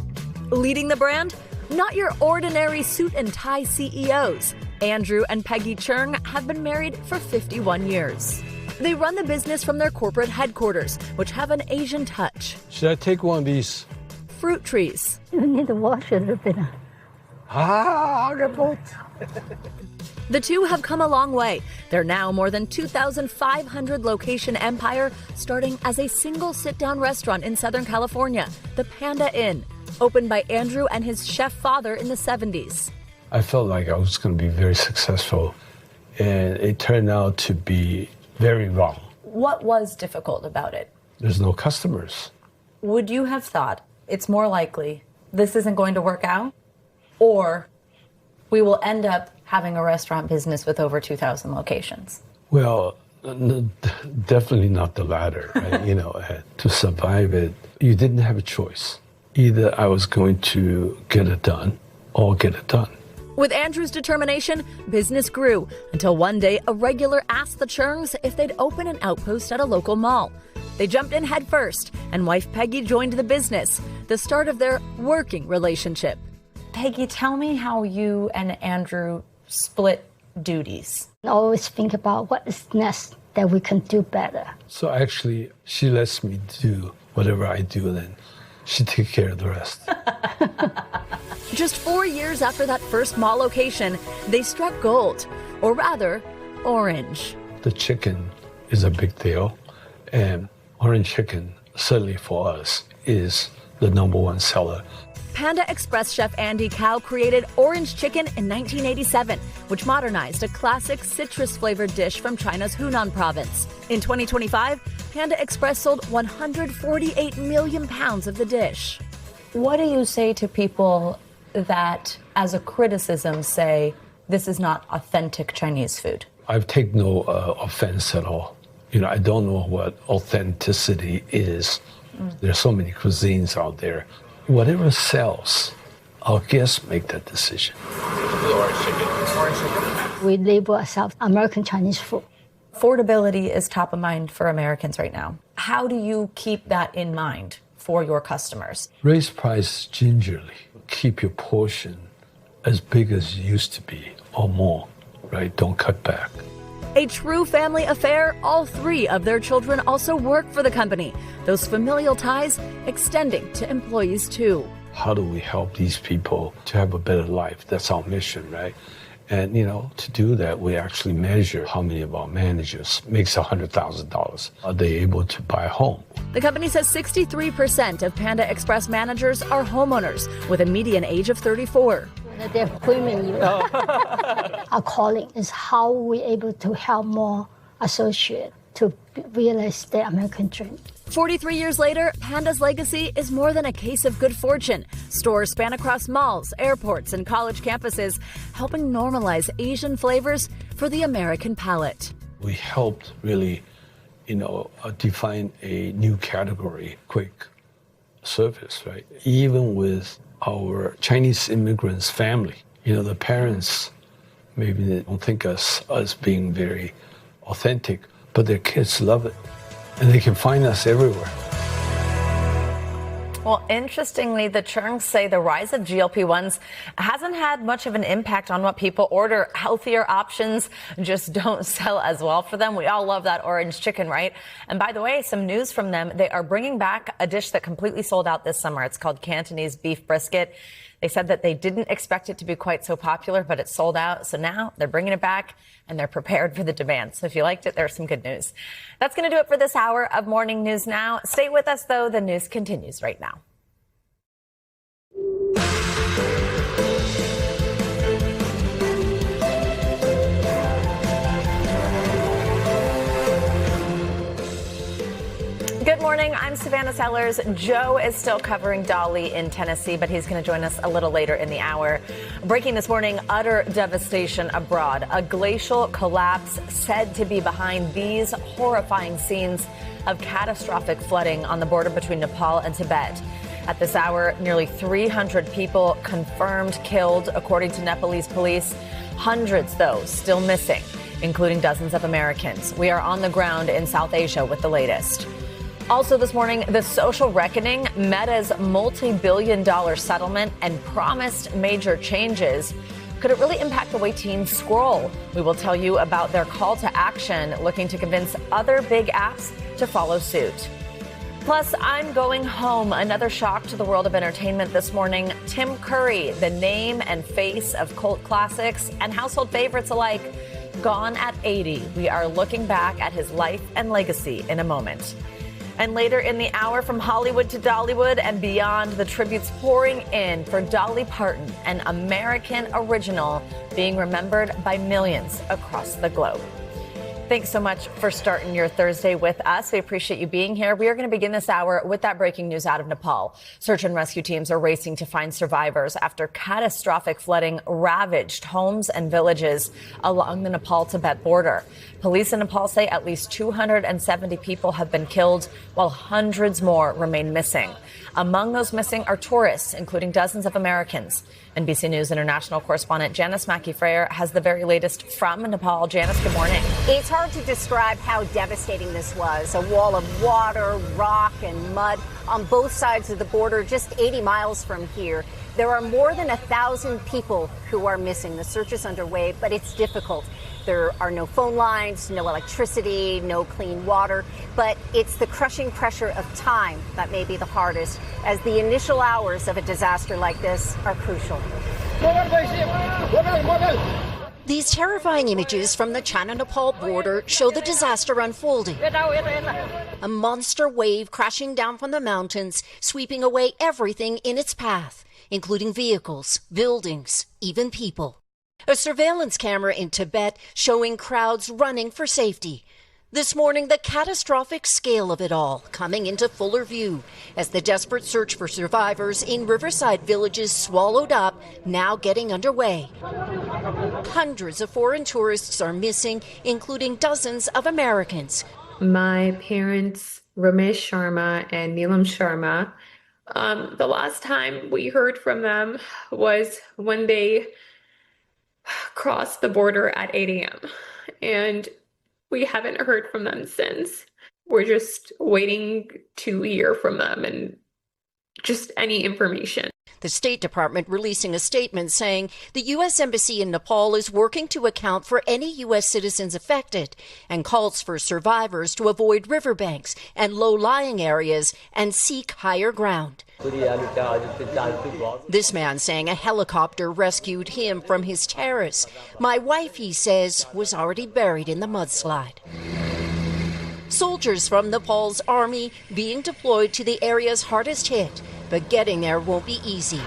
Leading the brand? Not your ordinary suit and tie CEOs. Andrew and Peggy Chern have been married for 51 years. They run the business from their corporate headquarters, which have an Asian touch. Should I take one of these? Fruit trees. You need to wash it a little bit. The two have come a long way. They're now more than 2,500 location empire, starting as a single sit-down restaurant in Southern California, the Panda Inn, opened by Andrew and his chef father in the 70s. I felt like I was going to be very successful, and it turned out to be very wrong. What was difficult about it? There's no customers. Would you have thought it's more likely this isn't going to work out, or we will end up having a restaurant business with over 2,000 locations? Well, definitely not the latter. Right? To survive it, you didn't have a choice. Either I was going to get it done or get it done. With Andrew's determination, business grew until one day a regular asked the Churns if they'd open an outpost at a local mall. They jumped in head first, and wife Peggy joined the business, the start of their working relationship. Peggy, tell me how you and Andrew split duties. I always think about what is next that we can do better. So actually, she lets me do whatever I do, and then she takes care of the rest. Just 4 years after that first mall location, they struck gold, or rather, orange. The chicken is a big deal, and orange chicken, certainly for us, is the #1 seller. Panda Express chef Andy Cao created orange chicken in 1987, which modernized a classic citrus-flavored dish from China's Hunan province. In 2025, Panda Express sold 148 million pounds of the dish. What do you say to people that, as a criticism, say this is not authentic Chinese food? I've taken no offense at all. I don't know what authenticity is. There's so many cuisines out there. Whatever sells, our guests make that decision. We label ourselves American Chinese food. Affordability is top of mind for Americans right now. How do you keep that in mind for your customers? Raise price gingerly. Keep your portion as big as it used to be or more, right? Don't cut back. A true family affair, all three of their children also work for the company. Those familial ties extending to employees too. How do we help these people to have a better life? That's our mission, right? And, to do that, we actually measure how many of our managers makes $100,000. Are they able to buy a home? The company says 63% of Panda Express managers are homeowners with a median age of 34. They're women. Our calling is how we're able to help more associates to realize their American dream. 43 years later, Panda's legacy is more than a case of good fortune. Stores span across malls, airports, and college campuses, helping normalize Asian flavors for the American palate. We helped really, define a new category quick. service, right? Even with our Chinese immigrants' family, the parents, maybe they don't think us as being very authentic, but their kids love it. And they can find us everywhere. Well, interestingly, the Churns say the rise of GLP-1s hasn't had much of an impact on what people order. Healthier options just don't sell as well for them. We all love that orange chicken, right? And by the way, some news from them. They are bringing back a dish that completely sold out this summer. It's called Cantonese beef brisket. They said that they didn't expect it to be quite so popular, but it sold out. So now they're bringing it back and they're prepared for the demand. So if you liked it, there's some good news. That's going to do it for this hour of Morning News Now. Stay with us, though. The news continues right now. Good morning. I'm Savannah Sellers. Joe is still covering Dolly in Tennessee, but he's going to join us a little later in the hour. Breaking this morning, utter devastation abroad. A glacial collapse said to be behind these horrifying scenes of catastrophic flooding on the border between Nepal and Tibet. At this hour, nearly 300 people confirmed killed, according to Nepalese police. Hundreds, though, still missing, including dozens of Americans. We are on the ground in South Asia with the latest. Also this morning, the social reckoning, Meta's multi-billion-dollar settlement and promised major changes. Could it really impact the way teens scroll? We will tell you about their call to action, looking to convince other big apps to follow suit. Plus, I'm going home. Another shock to the world of entertainment this morning. Tim Curry, the name and face of cult classics and household favorites alike, gone at 80. We are looking back at his life and legacy in a moment. And later in the hour, from Hollywood to Dollywood and beyond, the tributes pouring in for Dolly Parton, an American original being remembered by millions across the globe. Thanks so much for starting your Thursday with us. We appreciate you being here. We are going to begin this hour with that breaking news out of Nepal. Search and rescue teams are racing to find survivors after catastrophic flooding ravaged homes and villages along the Nepal-Tibet border. Police in Nepal say at least 270 people have been killed, while hundreds more remain missing. Among those missing are tourists, including dozens of Americans. NBC News international correspondent Janice Mackey-Frayer has the very latest from Nepal. Janice, good morning. It's hard to describe how devastating this was. A wall of water, rock, and mud on both sides of the border, just 80 miles from here. There are more than 1,000 people who are missing. The search is underway, but it's difficult. There are no phone lines, no electricity, no clean water, but it's the crushing pressure of time that may be the hardest, as the initial hours of a disaster like this are crucial. These terrifying images from the China-Nepal border show the disaster unfolding. A monster wave crashing down from the mountains, sweeping away everything in its path, including vehicles, buildings, even people. A surveillance camera in Tibet showing crowds running for safety. This morning, the catastrophic scale of it all coming into fuller view as the desperate search for survivors in riverside villages swallowed up, now getting underway. Hundreds of foreign tourists are missing, including dozens of Americans. My parents, Ramesh Sharma and Neelam Sharma, the last time we heard from them was when they crossed the border at 8 a.m. And we haven't heard from them since. We're just waiting to hear from them and just any information. The State Department releasing a statement saying the U.S. Embassy in Nepal is working to account for any U.S. citizens affected and calls for survivors to avoid riverbanks and low-lying areas and seek higher ground. This man saying a helicopter rescued him from his terrace. My wife, he says, was already buried in the mudslide. Soldiers from Nepal's army being deployed to the areas hardest hit, but getting there won't be easy.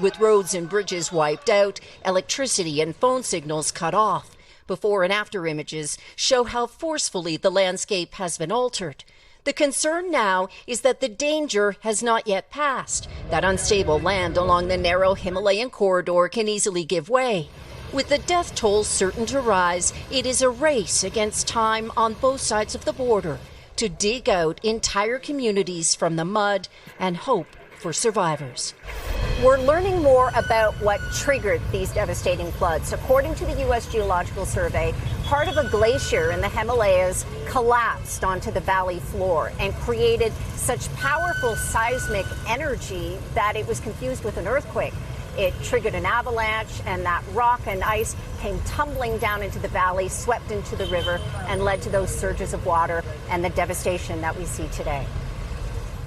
With roads and bridges wiped out, electricity and phone signals cut off. Before and after images show how forcefully the landscape has been altered. The concern now is that the danger has not yet passed. That unstable land along the narrow Himalayan corridor can easily give way. With the death toll certain to rise, it is a race against time on both sides of the border. to dig out entire communities from the mud and hope for survivors. We're learning more about what triggered these devastating floods. According to the U.S. Geological Survey, part of a glacier in the Himalayas collapsed onto the valley floor and created such powerful seismic energy that it was confused with an earthquake. It triggered an avalanche, and that rock and ice came tumbling down into the valley, swept into the river, and led to those surges of water and the devastation that we see today.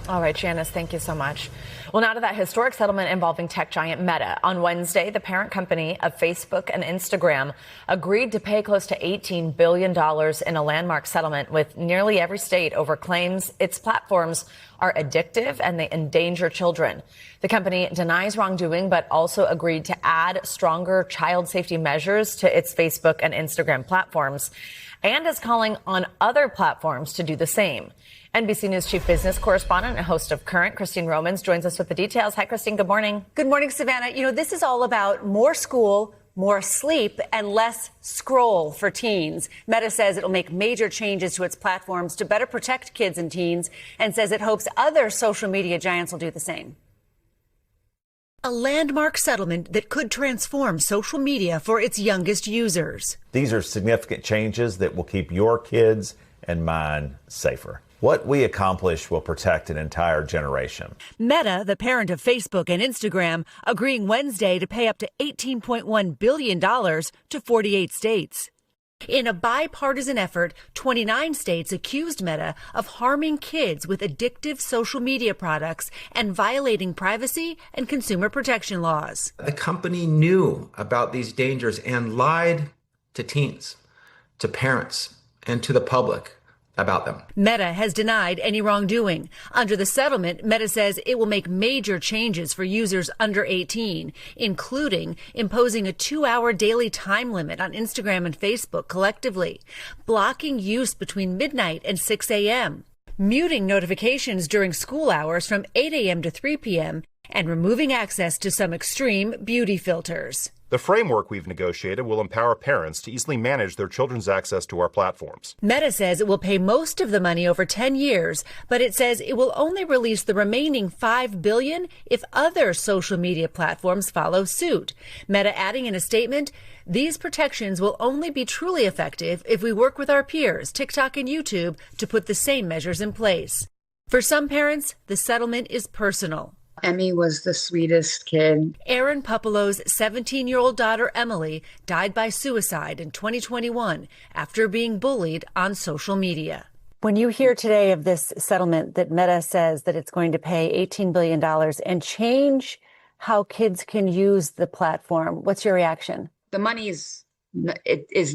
All right, Janice, thank you so much. Well, now to that historic settlement involving tech giant Meta. On Wednesday, the parent company of Facebook and Instagram agreed to pay close to $18 billion in a landmark settlement with nearly every state over claims its platforms are addictive and they endanger children. The company denies wrongdoing, but also agreed to add stronger child safety measures to its Facebook and Instagram platforms and is calling on other platforms to do the same. NBC News chief business correspondent and host of Current, Christine Romans, joins us with the details. Hi, Christine. Good morning. Good morning, Savannah. You know, this is all about more school, more sleep, and less scroll for teens. Meta says it'll make major changes to its platforms to better protect kids and teens and says it hopes other social media giants will do the same. A landmark settlement that could transform social media for its youngest users. These are significant changes that will keep your kids and mine safer. What we accomplish will protect an entire generation. Meta, the parent of Facebook and Instagram, agreeing Wednesday to pay up to $18.1 billion to 48 states. In a bipartisan effort, 29 states accused Meta of harming kids with addictive social media products and violating privacy and consumer protection laws. The company knew about these dangers and lied to teens, to parents, and to the public about them. Meta has denied any wrongdoing. Under the settlement, Meta says it will make major changes for users under 18, including imposing a 2-hour daily time limit on Instagram and Facebook collectively, blocking use between midnight and 6 a.m., muting notifications during school hours from 8 a.m. to 3 p.m., and removing access to some extreme beauty filters. The framework we've negotiated will empower parents to easily manage their children's access to our platforms. Meta says it will pay most of the money over 10 years, but it says it will only release the remaining $5 billion if other social media platforms follow suit. Meta adding in a statement, these protections will only be truly effective if we work with our peers, TikTok and YouTube, to put the same measures in place. For some parents, the settlement is personal. Emmy was the sweetest kid. Aaron Pupelo's 17-year-old daughter, Emily, died by suicide in 2021 after being bullied on social media. When you hear today of this settlement that Meta says that it's going to pay $18 billion and change how kids can use the platform, what's your reaction? The money is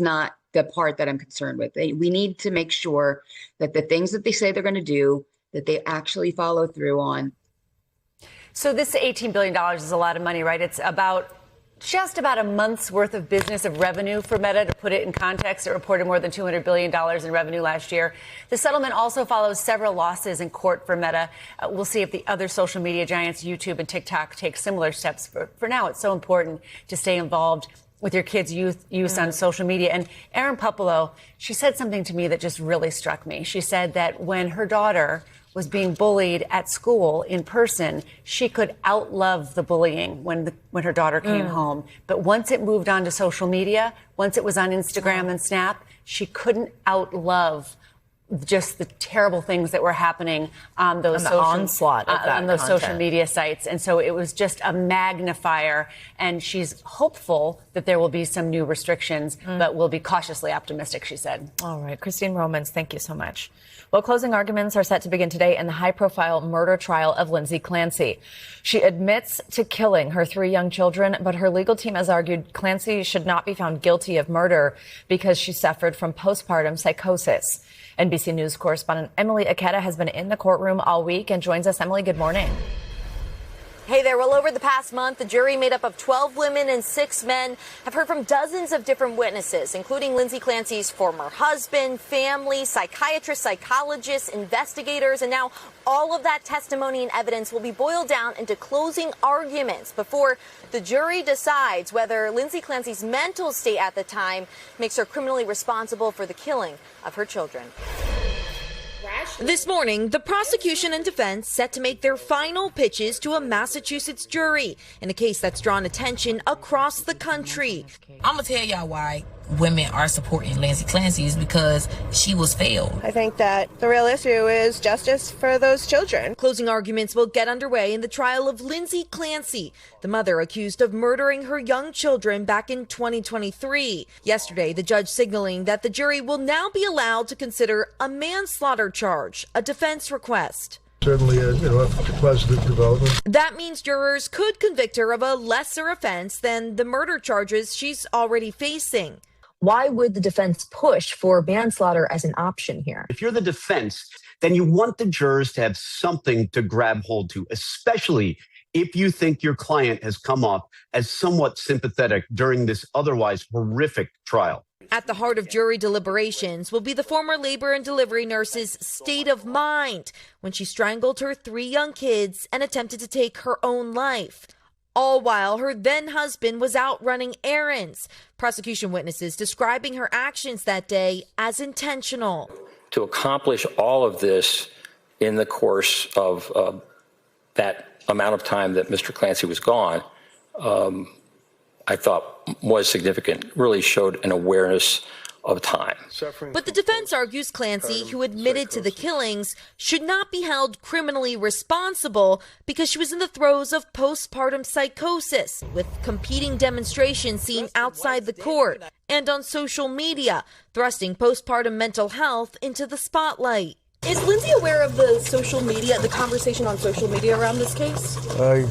not the part that I'm concerned with. We need to make sure that the things that they say they're going to do, that they actually follow through on. So this $18 billion is a lot of money, right? It's just about a month's worth of business of revenue for Meta. To put it in context, it reported more than $200 billion in revenue last year. The settlement also follows several losses in court for Meta. We'll see if the other social media giants, YouTube and TikTok, take similar steps. For now, it's so important to stay involved with your kids' use on social media. And Erin Pupelo, she said something to me that just really struck me. She said that when her daughter was being bullied at school in person, she could outlove the bullying when her daughter came home. But once it moved on to social media, once it was on Instagram and Snap, she couldn't outlove just the terrible things that were happening on those onslaught of that on those content. social media sites. And so it was just a magnifier. And she's hopeful that there will be some new restrictions, but will be cautiously optimistic, she said. All right. Christine Romans, thank you so much. Well, closing arguments are set to begin today in the high-profile murder trial of Lindsay Clancy. She admits to killing her 3 young children, but her legal team has argued Clancy should not be found guilty of murder because she suffered from postpartum psychosis. NBC News correspondent Emily Aketa has been in the courtroom all week and joins us. Emily, good morning. Hey there. Well, over the past month, the jury made up of 12 women and 6 men have heard from dozens of different witnesses, including Lindsay Clancy's former husband, family, psychiatrists, psychologists, investigators, and now all of that testimony and evidence will be boiled down into closing arguments before the jury decides whether Lindsay Clancy's mental state at the time makes her criminally responsible for the killing of her children. This morning, the prosecution and defense set to make their final pitches to a Massachusetts jury in a case that's drawn attention across the country. I'm going to tell y'all why women are supporting Lindsay Clancy is because she was failed. I think that the real issue is justice for those children. Closing arguments will get underway in the trial of Lindsay Clancy, the mother accused of murdering her young children back in 2023. Yesterday, the judge signaling that the jury will now be allowed to consider a manslaughter charge, a defense request. Certainly a positive development. That means jurors could convict her of a lesser offense than the murder charges she's already facing. Why would the defense push for manslaughter as an option here? If you're the defense, then you want the jurors to have something to grab hold to, especially if you think your client has come off as somewhat sympathetic during this otherwise horrific trial. At the heart of jury deliberations will be the former labor and delivery nurse's state of mind when she strangled her 3 young kids and attempted to take her own life. All while her then husband was out running errands. Prosecution witnesses describing her actions that day as intentional. To accomplish all of this in the course of that amount of time that Mr. Clancy was gone, I thought was significant, really showed an awareness of time. But the defense argues Clancy, who admitted to the killings, should not be held criminally responsible because she was in the throes of postpartum psychosis, with competing demonstrations seen outside the court and on social media, thrusting postpartum mental health into the spotlight. Is Lindsay aware of the social media, the conversation on social media around this case? I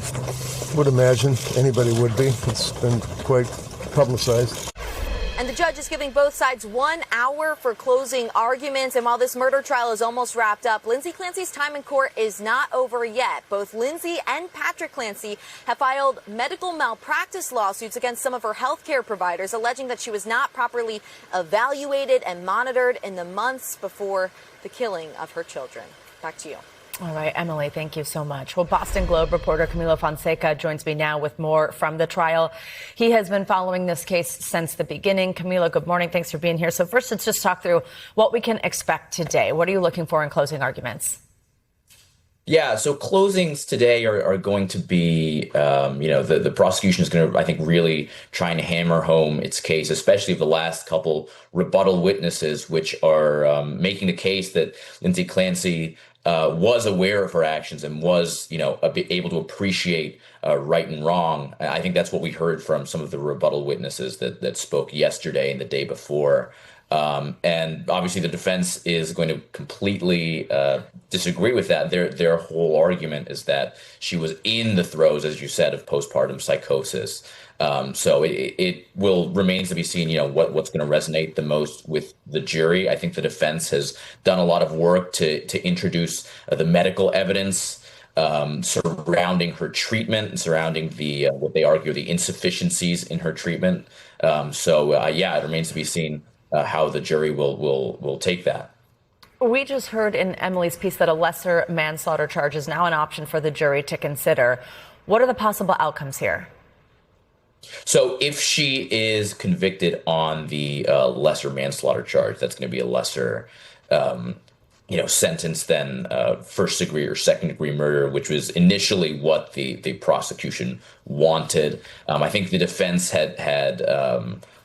would imagine anybody would be. It's been quite publicized. And the judge is giving both sides 1 hour for closing arguments. And while this murder trial is almost wrapped up, Lindsay Clancy's time in court is not over yet. Both Lindsay and Patrick Clancy have filed medical malpractice lawsuits against some of her health care providers, alleging that she was not properly evaluated and monitored in the months before the killing of her children. Back to you. All right, Emily, thank you so much. Well, Boston Globe reporter Camilo Fonseca joins me now with more from the trial. He has been following this case since the beginning. Camilo, good morning. Thanks for being here. So first, let's just talk through what we can expect today. What are you looking for in closing arguments? Yeah, so closings today are going to be, the prosecution is going to, I think, really trying to hammer home its case, especially the last couple rebuttal witnesses, which are making the case that Lindsay Clancy was aware of her actions and was, able to appreciate right and wrong. I think that's what we heard from some of the rebuttal witnesses that spoke yesterday and the day before. And obviously the defense is going to completely disagree with that. Their whole argument is that she was in the throes, as you said, of postpartum psychosis. So it will remains to be seen, what's going to resonate the most with the jury. I think the defense has done a lot of work to introduce the medical evidence surrounding her treatment and surrounding the what they argue the insufficiencies in her treatment. It remains to be seen how the jury will take that. We just heard in Emily's piece that a lesser manslaughter charge is now an option for the jury to consider. What are the possible outcomes here? So if she is convicted on the lesser manslaughter charge, that's going to be a lesser sentence than first degree or second degree murder, which was initially what the prosecution wanted. I think the defense had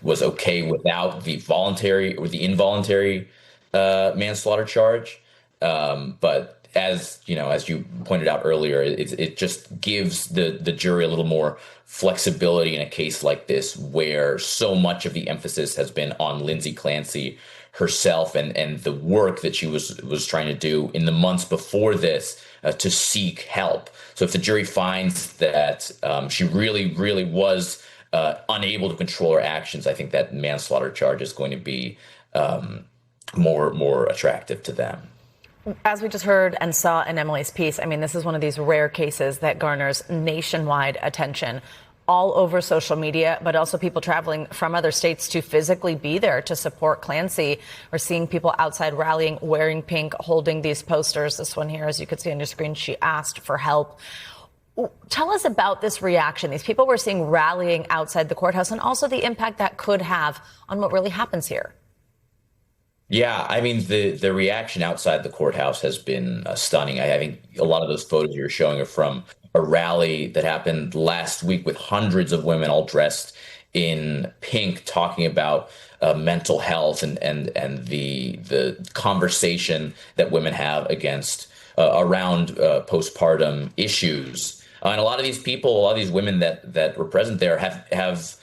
was okay without the voluntary or the involuntary manslaughter charge. But as you pointed out earlier, it just gives the jury a little more flexibility in a case like this, where so much of the emphasis has been on Lindsay Clancy herself and the work that she was trying to do in the months before this to seek help. So if the jury finds that she really, really was unable to control her actions, I think that manslaughter charge is going to be more attractive to them. As we just heard and saw in Emily's piece, I mean, this is one of these rare cases that garners nationwide attention all over social media, but also people traveling from other states to physically be there to support Clancy. We're seeing people outside rallying, wearing pink, holding these posters. This one here, as you could see on your screen, she asked for help. Tell us about this reaction. These people we're seeing rallying outside the courthouse, and also the impact that could have on what really happens here. Yeah, I mean, the reaction outside the courthouse has been stunning. I think a lot of those photos you're showing are from a rally that happened last week with hundreds of women all dressed in pink, talking about mental health and the conversation that women have around postpartum issues. And a lot of these people, a lot of these women that were present there have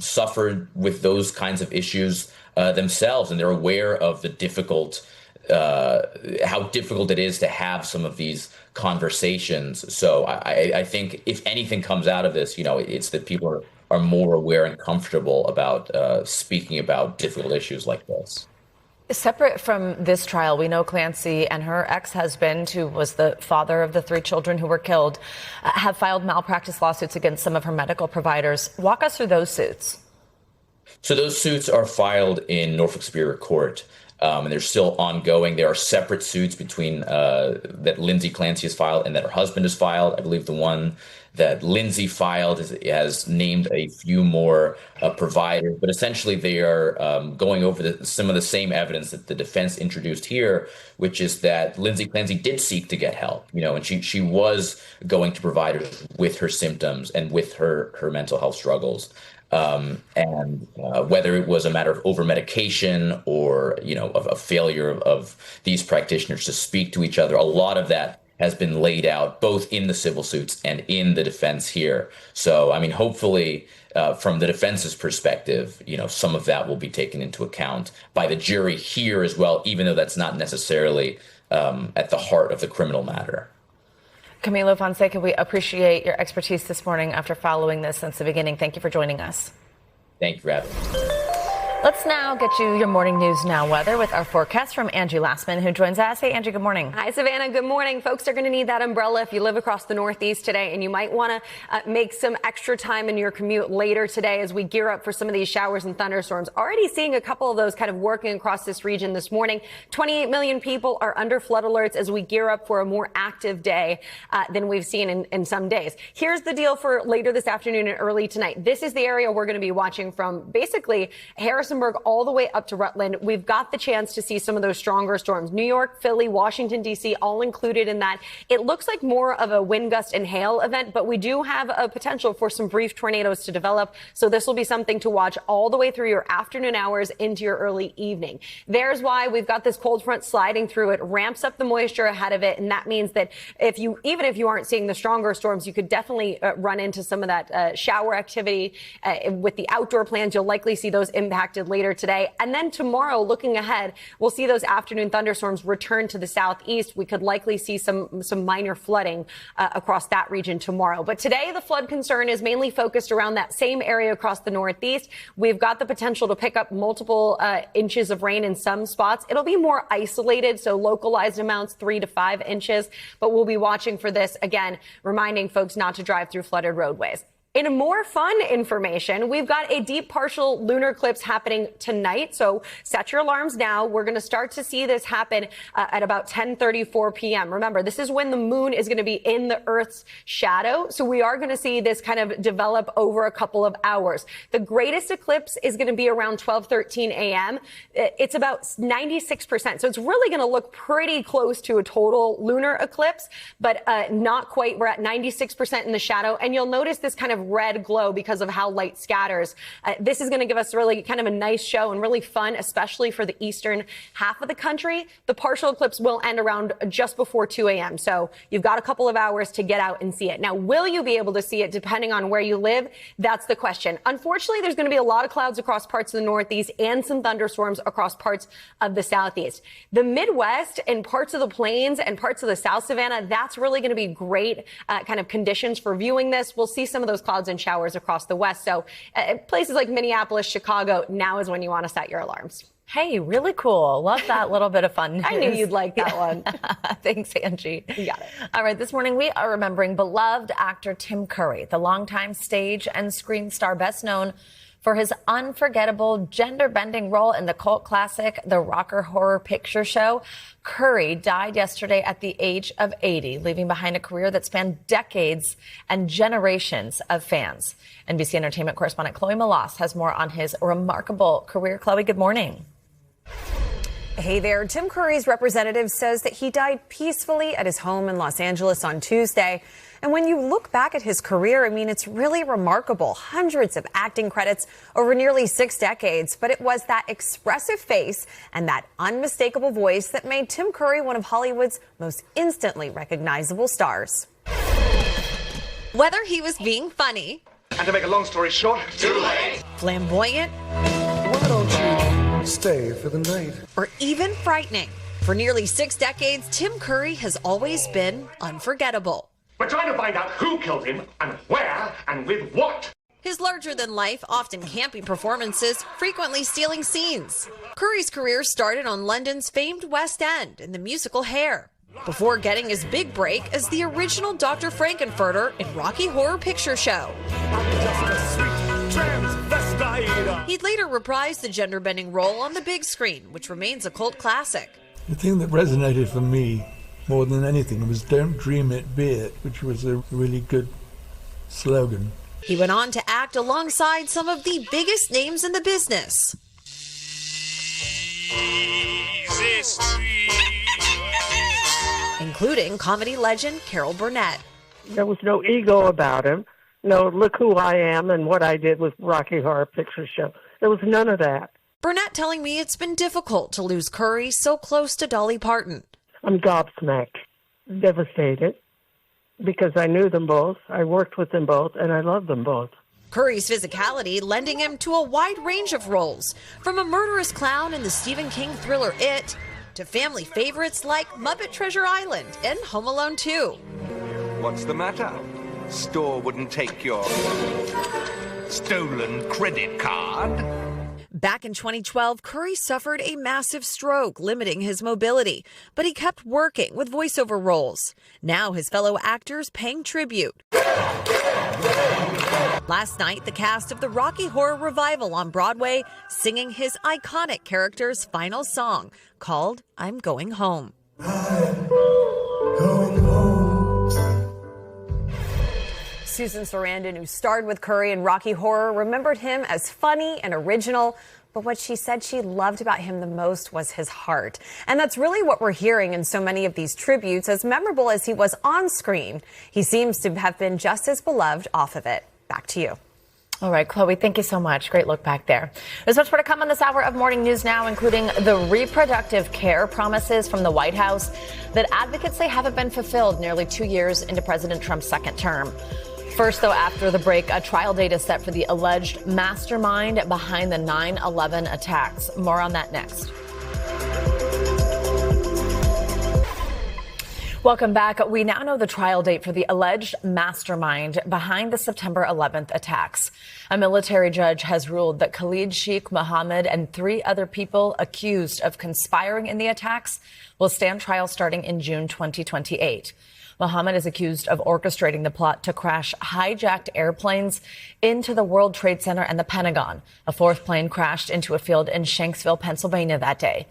suffered with those kinds of issues themselves, and they're aware of how difficult it is to have some of these conversations. So I think if anything comes out of this, it's that people are more aware and comfortable about speaking about difficult issues like this. Separate from this trial, we know Clancy and her ex-husband, who was the father of the 3 children who were killed, have filed malpractice lawsuits against some of her medical providers. Walk us through those suits. So those suits are filed in Norfolk Superior Court, and they're still ongoing. There are separate suits between that Lindsay Clancy has filed and that her husband has filed. I believe the one that Lindsay filed has named a few more providers, but essentially they are going over some of the same evidence that the defense introduced here, which is that Lindsay Clancy did seek to get help, and she was going to providers with her symptoms and with her mental health struggles. And whether it was a matter of over-medication or, of a failure of these practitioners to speak to each other, a lot of that has been laid out both in the civil suits and in the defense here. So, I mean, hopefully from the defense's perspective, some of that will be taken into account by the jury here as well, even though that's not necessarily at the heart of the criminal matter. Camilo Fonseca, we appreciate your expertise this morning after following this since the beginning. Thank you for joining us. Thank you for having me. Let's now get you your morning news now weather with our forecast from Angie Lassman, who joins us. Hey, Angie, good morning. Hi, Savannah. Good morning. Folks are going to need that umbrella if you live across the Northeast today, and you might want to make some extra time in your commute later today as we gear up for some of these showers and thunderstorms. Already seeing a couple of those kind of working across this region this morning. 28 million people are under flood alerts as we gear up for a more active day than we've seen in some days. Here's the deal for later this afternoon and early tonight. This is the area we're going to be watching from basically Harrisonburg all the way up to Rutland. We've got the chance to see some of those stronger storms. New York, Philly, Washington, D.C., all included in that. It looks like more of a wind gust and hail event, but we do have a potential for some brief tornadoes to develop. So this will be something to watch all the way through your afternoon hours into your early evening. There's why we've got this cold front sliding through. It ramps up the moisture ahead of it. And that means that even if you aren't seeing the stronger storms, you could definitely run into some of that shower activity with the outdoor plans. You'll likely see those impacted later today. And then tomorrow, looking ahead, we'll see those afternoon thunderstorms return to the southeast. We could likely see some minor flooding across that region tomorrow. But today, the flood concern is mainly focused around that same area across the Northeast. We've got the potential to pick up multiple inches of rain in some spots. It'll be more isolated, so localized amounts, 3 to 5 inches. But we'll be watching for this, again, reminding folks not to drive through flooded roadways. In more fun information, we've got a deep partial lunar eclipse happening tonight. So set your alarms now. We're going to start to see this happen at about 10:34 p.m. Remember, this is when the moon is going to be in the Earth's shadow. So we are going to see this kind of develop over a couple of hours. The greatest eclipse is going to be around 12:13 a.m. It's about 96%. So it's really going to look pretty close to a total lunar eclipse, but not quite. We're at 96% in the shadow. And you'll notice this kind of red glow because of how light scatters. This is going to give us really kind of a nice show and really fun, especially for the eastern half of the country. The partial eclipse will end around just before 2 a.m. So you've got a couple of hours to get out and see it. Now, will you be able to see it depending on where you live? That's the question. Unfortunately, there's going to be a lot of clouds across parts of the Northeast and some thunderstorms across parts of the Southeast. The Midwest and parts of the Plains and parts of the South Savannah, that's really going to be great kind of conditions for viewing this. We'll see some of those clouds and showers across the West. So places like Minneapolis, Chicago, now is when you want to set your alarms. Hey, really cool. Love that little bit of fun news. I knew you'd like that one. Thanks, Angie. You got it. All right, this morning we are remembering beloved actor Tim Curry, the longtime stage and screen star best known for his unforgettable gender-bending role in the cult classic The Rocker Horror Picture Show. Curry died yesterday at the age of 80, leaving behind a career that spanned decades and generations of fans. NBC Entertainment correspondent Chloe Melas has more on his remarkable career. Chloe, good morning. Hey there. Tim Curry's representative says that he died peacefully at his home in Los Angeles on Tuesday. And when you look back at his career, I mean, it's really remarkable. Hundreds of acting credits over nearly 6 decades. But it was that expressive face and that unmistakable voice that made Tim Curry one of Hollywood's most instantly recognizable stars. Whether he was being funny, and to make a long story short, too late, flamboyant, Why don't you stay for the night? or even frightening, for nearly 6 decades, Tim Curry has always been unforgettable. we're trying to find out who killed him and where and with what. His larger-than-life, often campy performances frequently stealing scenes. Curry's career started on London's famed West End in the musical Hair, before getting his big break as the original Dr. Frankenfurter in Rocky Horror Picture Show. He'd later reprise the gender-bending role on the big screen, which remains a cult classic. The thing that resonated for me more than anything was "Don't Dream It, Be It," which was a really good slogan. He went on to act alongside some of the biggest names in the business, including comedy legend Carol Burnett. There was no ego about him. No, look who I am and what I did with Rocky Horror Picture Show. There was none of that. Burnett telling me it's been difficult to lose Curry so close to Dolly Parton. I'm gobsmacked, devastated, because I knew them both, I worked with them both, and I love them both. Curry's physicality lending him to a wide range of roles, from a murderous clown in the Stephen King thriller It, to family favorites like Muppet Treasure Island and Home Alone 2. What's the matter? Store wouldn't take your stolen credit card? Back in 2012, Curry suffered a massive stroke, limiting his mobility, but he kept working with voiceover roles. Now his fellow actors paying tribute. Last night, the cast of the Rocky Horror Revival on Broadway singing his iconic character's final song called I'm Going Home. Susan Sarandon, who starred with Curry in Rocky Horror, remembered him as funny and original, but what she said she loved about him the most was his heart. And that's really what we're hearing in so many of these tributes. As memorable as he was on screen, he seems to have been just as beloved off of it. Back to you. All right, Chloe, thank you so much. Great look back there. There's much more to come on this hour of Morning News Now, including the reproductive care promises from the White House that advocates say haven't been fulfilled nearly 2 years into President Trump's second term. First, though, after the break, a trial date is set for the alleged mastermind behind the 9/11 attacks. More on that next. Welcome back. We now know the trial date for the alleged mastermind behind the September 11th attacks. A military judge has ruled that Khalid Sheikh Mohammed and 3 other people accused of conspiring in the attacks will stand trial starting in June 2028. Mohammed is accused of orchestrating the plot to crash hijacked airplanes into the World Trade Center and the Pentagon. A 4th plane crashed into a field in Shanksville, Pennsylvania that day.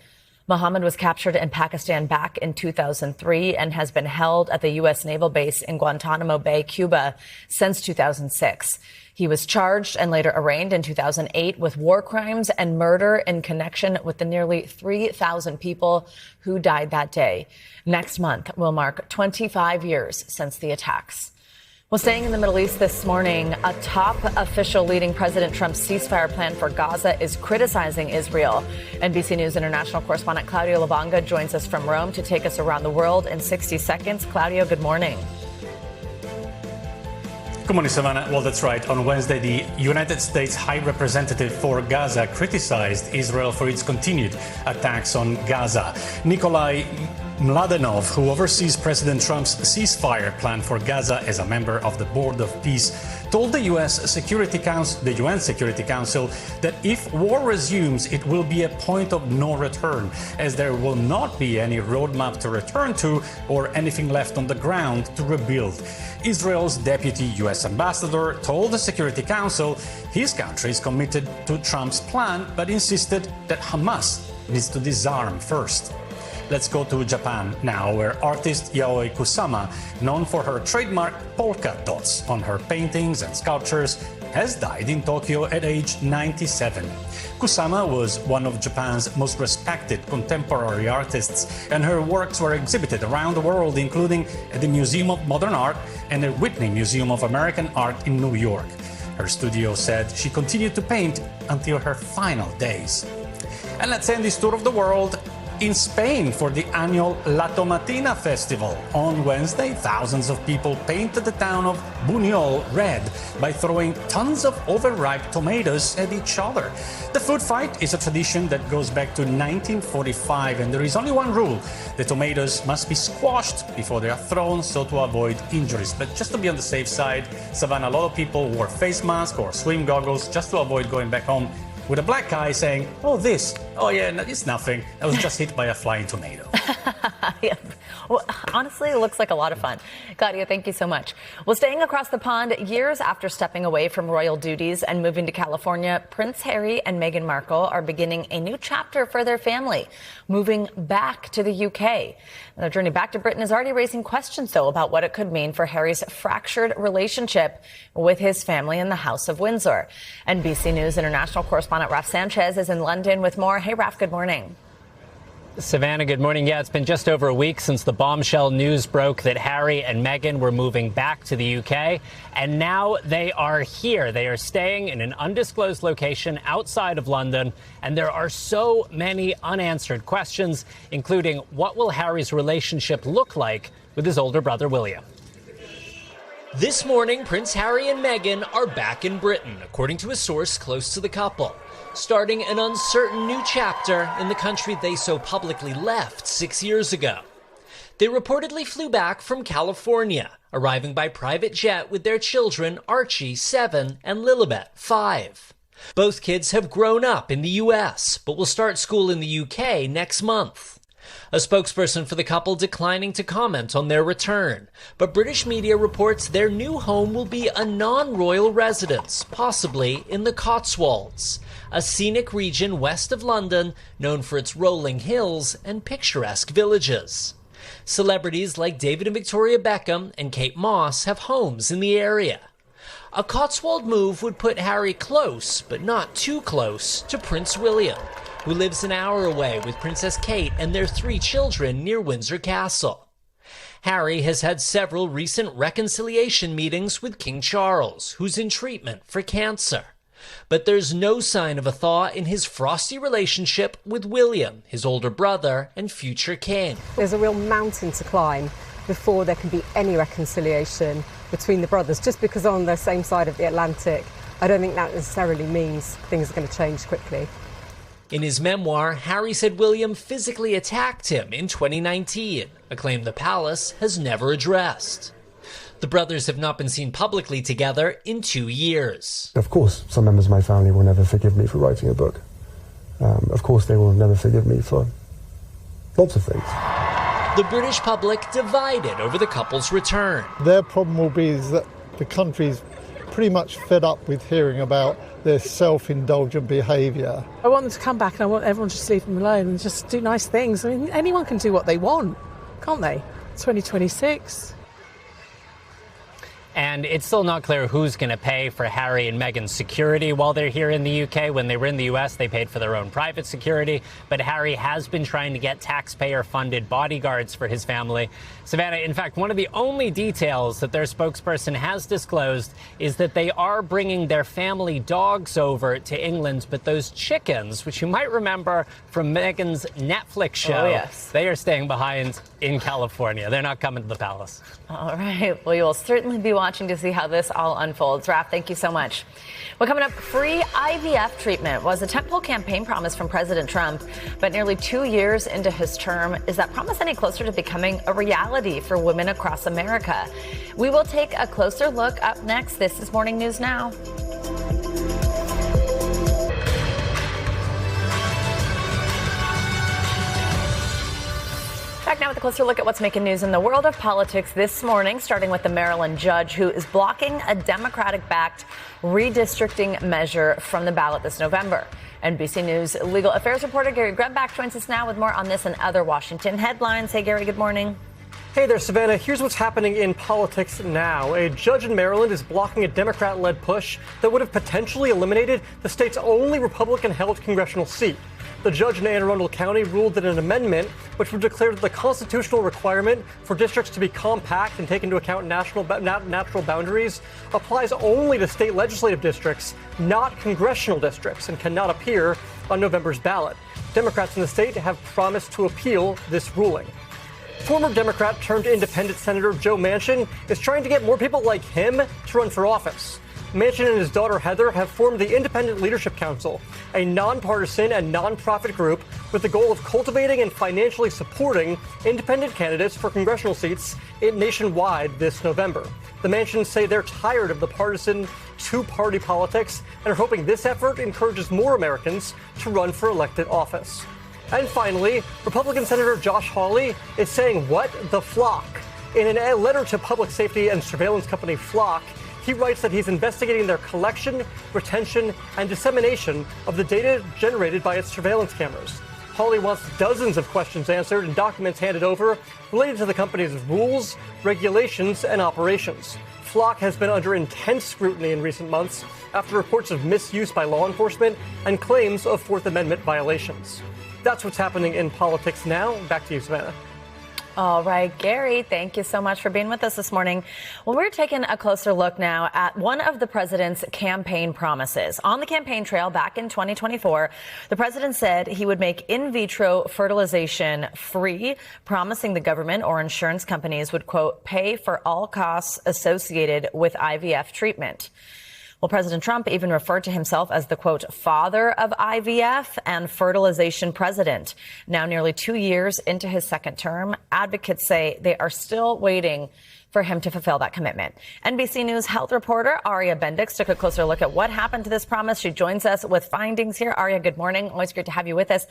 Mohammed was captured in Pakistan back in 2003 and has been held at the U.S. Naval Base in Guantanamo Bay, Cuba, since 2006. He was charged and later arraigned in 2008 with war crimes and murder in connection with the nearly 3,000 people who died that day. Next month will mark 25 years since the attacks. Well, staying in the Middle East this morning, a top official leading President Trump's ceasefire plan for Gaza is criticizing Israel. NBC News international correspondent Claudio Lubanga joins us from Rome to take us around the world in 60 seconds. Claudio, good morning. Good morning, Savannah. Well, that's right. On Wednesday, the United States High Representative for Gaza criticized Israel for its continued attacks on Gaza. Nikolai Mladenov, who oversees President Trump's ceasefire plan for Gaza as a member of the Board of Peace, told the UN Security Council that if war resumes, it will be a point of no return, as there will not be any roadmap to return to or anything left on the ground to rebuild. Israel's deputy U.S. ambassador told the Security Council his country is committed to Trump's plan, but insisted that Hamas needs to disarm first. Let's go to Japan now, where artist Yaoi Kusama, known for her trademark polka dots on her paintings and sculptures, has died in Tokyo at age 97. Kusama was one of Japan's most respected contemporary artists, and her works were exhibited around the world, including at the Museum of Modern Art and the Whitney Museum of American Art in New York. Her studio said she continued to paint until her final days. And let's end this tour of the world in Spain for the annual La Tomatina Festival. On Wednesday, thousands of people painted the town of Buñol red by throwing tons of overripe tomatoes at each other. The food fight is a tradition that goes back to 1945, and there is only one rule: the tomatoes must be squashed before they are thrown, so to avoid injuries. But just to be on the safe side, Savannah, a lot of people wore face masks or swim goggles just to avoid going back home with a black eye saying, oh yeah, it's nothing. I was just hit by a flying tomato. Yeah. Well, honestly, it looks like a lot of fun. Claudia, thank you so much. Well, staying across the pond, years after stepping away from royal duties and moving to California, Prince Harry and Meghan Markle are beginning a new chapter for their family, moving back to the UK. Their journey back to Britain is already raising questions, though, about what it could mean for Harry's fractured relationship with his family in the House of Windsor. NBC News international correspondent Raf Sanchez is in London with more. Hey, Raf, good morning. Savannah, good morning. Yeah, it's been just over a week since the bombshell news broke that Harry and Meghan were moving back to the UK, and now they are here. They are staying in an undisclosed location outside of London, and there are so many unanswered questions, including what will Harry's relationship look like with his older brother, William? This morning, Prince Harry and Meghan are back in Britain, according to a source close to the couple, starting an uncertain new chapter in the country they so publicly left 6 years ago. They reportedly flew back from California, arriving by private jet with their children Archie, 7, and Lilibet, 5. Both kids have grown up in the US, but will start school in the UK next month. A spokesperson for the couple declining to comment on their return, but British media reports their new home will be a non-royal residence, possibly in the Cotswolds, a scenic region west of London known for its rolling hills and picturesque villages. Celebrities like David and Victoria Beckham and Kate Moss have homes in the area. A Cotswold move would put Harry close, but not too close, to Prince William, who lives an hour away with Princess Kate and their 3 children near Windsor Castle. Harry has had several recent reconciliation meetings with King Charles, who's in treatment for cancer. But there's no sign of a thaw in his frosty relationship with William, his older brother and future king. There's a real mountain to climb before there can be any reconciliation between the brothers. Just because they're on the same side of the Atlantic, I don't think that necessarily means things are going to change quickly. In his memoir, Harry said William physically attacked him in 2019, a claim the palace has never addressed. The brothers have not been seen publicly together in 2 years. Of course, some members of my family will never forgive me for writing a book. Of course, they will never forgive me for lots of things. The British public divided over the couple's return. Their problem will be is that the country's pretty much fed up with hearing about their self-indulgent behaviour. I want them to come back and I want everyone to just leave them alone and just do nice things. I mean, anyone can do what they want, can't they? 2026. And it's still not clear who's going to pay for Harry and Meghan's security while they're here in the UK. When they were in the US, they paid for their own private security. But Harry has been trying to get taxpayer-funded bodyguards for his family. Savannah, in fact, one of the only details that their spokesperson has disclosed is that they are bringing their family dogs over to England. But those chickens, which you might remember from Meghan's Netflix show, they are staying behind in California. They're not coming to the palace. All right. Well, you will certainly be watching to see how this all unfolds. Raf, thank you so much. Well, coming up, free IVF treatment was a tentpole campaign promise from President Trump, but nearly 2 years into his term, is that promise any closer to becoming a reality for women across America? We will take a closer look up next. This is Morning News Now. Back now with a closer look at what's making news in the world of politics this morning, starting with the Maryland judge who is blocking a Democratic-backed redistricting measure from the ballot this November. NBC News legal affairs reporter Gary Grebback joins us now with more on this and other Washington headlines. Hey, Gary, good morning. Hey there, Savannah. Here's what's happening in politics now. A judge in Maryland is blocking a Democrat-led push that would have potentially eliminated the state's only Republican-held congressional seat. The judge in Anne Arundel County ruled that an amendment, which would declare the constitutional requirement for districts to be compact and take into account natural boundaries, applies only to state legislative districts, not congressional districts, and cannot appear on November's ballot. Democrats in the state have promised to appeal this ruling. Former Democrat turned independent Senator Joe Manchin is trying to get more people like him to run for office. Manchin and his daughter Heather have formed the Independent Leadership Council, a nonpartisan and nonprofit group with the goal of cultivating and financially supporting independent candidates for congressional seats nationwide this November. The Manchins say they're tired of the partisan two-party politics and are hoping this effort encourages more Americans to run for elected office. And finally, Republican Senator Josh Hawley is saying what the flock. In a letter to public safety and surveillance company Flock, he writes that he's investigating their collection, retention, and dissemination of the data generated by its surveillance cameras. Hawley wants dozens of questions answered and documents handed over related to the company's rules, regulations, and operations. Flock has been under intense scrutiny in recent months after reports of misuse by law enforcement and claims of Fourth Amendment violations. That's what's happening in politics now. Back to you, Savannah. All right, Gary, thank you so much for being with us this morning. Well, we're taking a closer look now at one of the president's campaign promises. On the campaign trail back in 2024, the president said he would make in vitro fertilization free, promising the government or insurance companies would, quote, pay for all costs associated with IVF treatment. Well, President Trump even referred to himself as the, quote, father of IVF and fertilization president. Now, nearly 2 years into his second term, advocates say they are still waiting for him to fulfill that commitment. NBC News health reporter Aria Bendix took a closer look at what happened to this promise. She joins us with findings here. Aria, good morning. Always great to have you with us.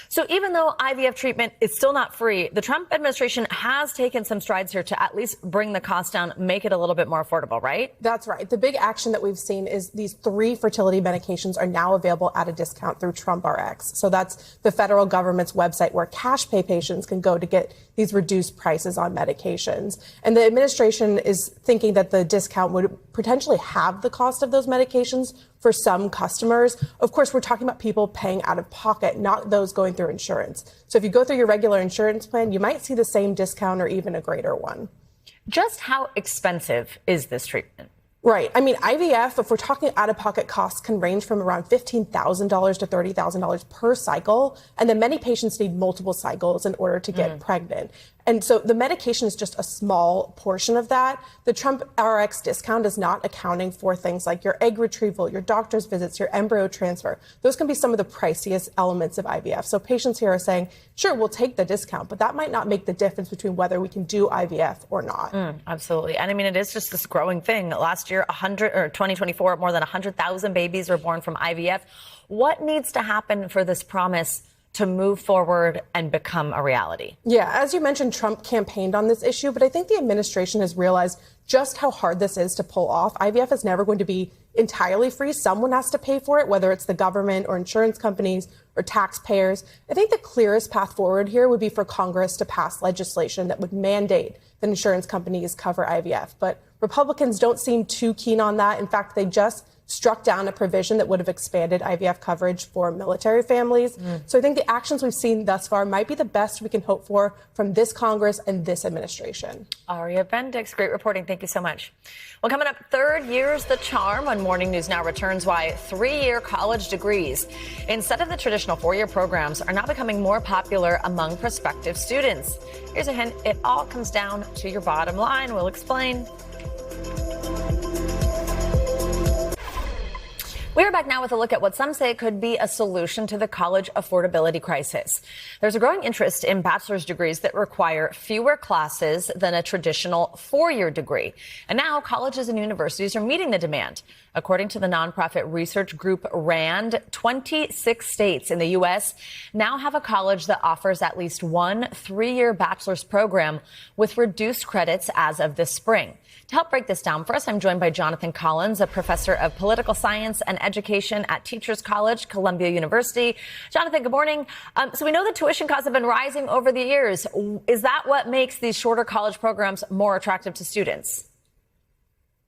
So even though IVF treatment is still not free, the Trump administration has taken some strides here to at least bring the cost down, make it a little bit more affordable, right? That's right. The big action that we've seen is these 3 fertility medications are now available at a discount through TrumpRx. So that's the federal government's website where cash pay patients can go to get these reduced prices on medications. And the administration is thinking that the discount would potentially halve the cost of those medications for some customers. Of course, we're talking about people paying out of pocket, not those going through insurance. So if you go through your regular insurance plan, you might see the same discount or even a greater one. Just how expensive is this treatment? Right. I mean, IVF, if we're talking out-of-pocket costs, can range from around $15,000 to $30,000 per cycle. And then many patients need multiple cycles in order to get pregnant. And so the medication is just a small portion of that. The TrumpRx discount is not accounting for things like your egg retrieval, your doctor's visits, your embryo transfer. Those can be some of the priciest elements of IVF. So patients here are saying, sure, we'll take the discount, but that might not make the difference between whether we can do IVF or not. Absolutely. And I mean, it is just this growing thing. Last year, 2024, more than 100,000 babies were born from IVF. What needs to happen for this promise to move forward and become a reality? Yeah, as you mentioned, Trump campaigned on this issue, but I think the administration has realized just how hard this is to pull off. IVF is never going to be entirely free. Someone has to pay for it, whether it's the government or insurance companies or taxpayers. I think the clearest path forward here would be for Congress to pass legislation that would mandate that insurance companies cover IVF. But Republicans don't seem too keen on that. In fact, they just struck down a provision that would have expanded IVF coverage for military families. So I think the actions we've seen thus far might be the best we can hope for from this Congress and this administration. Aria Bendix, great reporting. Thank you so much. Well, coming up, third year's the charm when Morning News Now returns why 3-year college degrees, instead of the traditional 4-year programs, are now becoming more popular among prospective students. Here's a hint. It all comes down to your bottom line. We'll explain. We're back now with a look at what some say could be a solution to the college affordability crisis. There's a growing interest in bachelor's degrees that require fewer classes than a traditional 4-year degree. And now colleges and universities are meeting the demand. According to the nonprofit research group RAND, 26 states in the U.S. now have a college that offers at least one 3-year bachelor's program with reduced credits as of this spring. To help break this down for us, I'm joined by Jonathan Collins, a professor of political science and education at Teachers College, Columbia University. Jonathan, good morning. So we know that tuition costs have been rising over the years. Is that what makes these shorter college programs more attractive to students?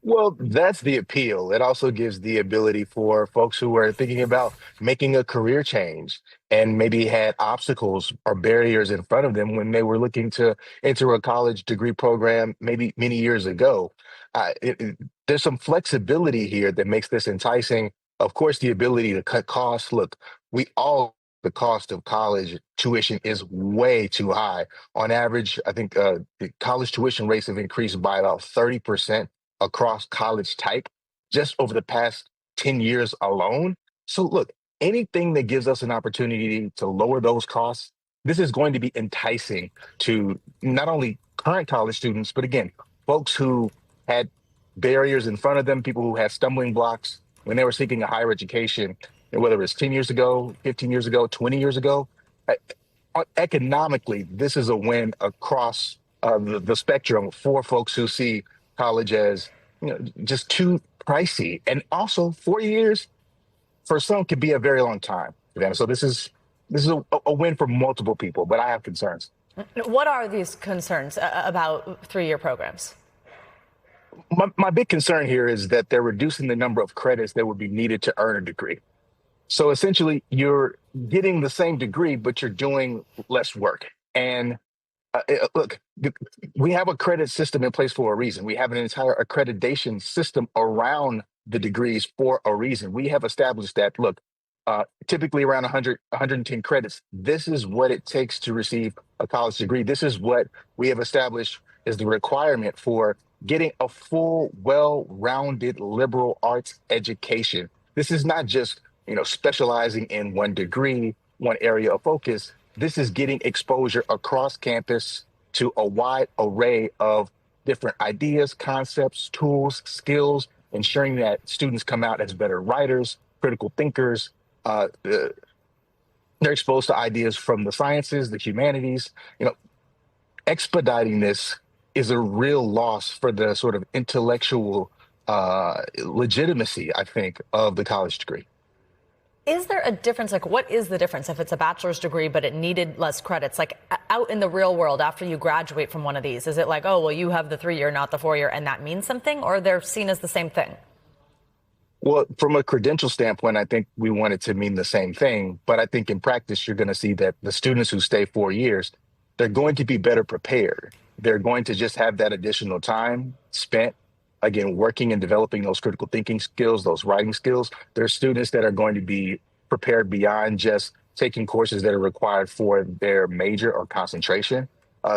Well, that's the appeal. It also gives the ability for folks who are thinking about making a career change and maybe had obstacles or barriers in front of them when they were looking to enter a college degree program maybe many years ago. There's some flexibility here that makes this enticing. Of course, the ability to cut costs. Look, the cost of college tuition is way too high. On average, I think the college tuition rates have increased by about 30% across college type just over the past 10 years alone. So look, anything that gives us an opportunity to lower those costs, this is going to be enticing to not only current college students, but again, folks who had barriers in front of them, people who had stumbling blocks when they were seeking a higher education, whether it's 10 years ago, 15 years ago, 20 years ago. Economically, this is a win across the spectrum for folks who see college as just too pricey. And also 4 years for some could be a very long time. So this is a win for multiple people, but I have concerns. What are these concerns about 3-year programs? My big concern here is that they're reducing the number of credits that would be needed to earn a degree. So essentially, you're getting the same degree, but you're doing less work. And look, we have a credit system in place for a reason. We have an entire accreditation system around the degrees for a reason. We have established that, look, typically around 100, 110 credits, this is what it takes to receive a college degree. This is what we have established is the requirement for getting a full, well-rounded liberal arts education. This is not just, specializing in one degree, one area of focus. This is getting exposure across campus to a wide array of different ideas, concepts, tools, skills, ensuring that students come out as better writers, critical thinkers. They're exposed to ideas from the sciences, the humanities. Expediting this is a real loss for the sort of intellectual legitimacy, I think, of the college degree. Is there a difference? What is the difference if it's a bachelor's degree, but it needed less credits? Out in the real world, after you graduate from one of these, is it you have the 3-year, not the 4-year, and that means something, or they're seen as the same thing? Well, from a credential standpoint, I think we want it to mean the same thing. But I think in practice, you're going to see that the students who stay 4 years, they're going to be better prepared. They're going to just have that additional time spent, again, working and developing those critical thinking skills, those writing skills. There are students that are going to be prepared beyond just taking courses that are required for their major or concentration.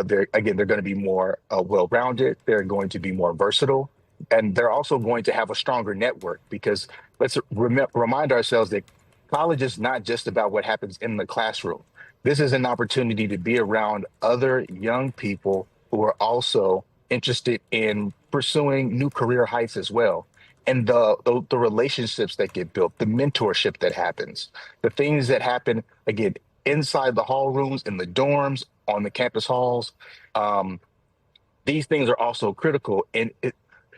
They're going to be more well-rounded. They're going to be more versatile. And they're also going to have a stronger network because let's remind ourselves that college is not just about what happens in the classroom. This is an opportunity to be around other young people who are also interested in pursuing new career heights as well. And the relationships that get built, the mentorship that happens, the things that happen, again, inside the hall rooms, in the dorms, on the campus halls, these things are also critical. And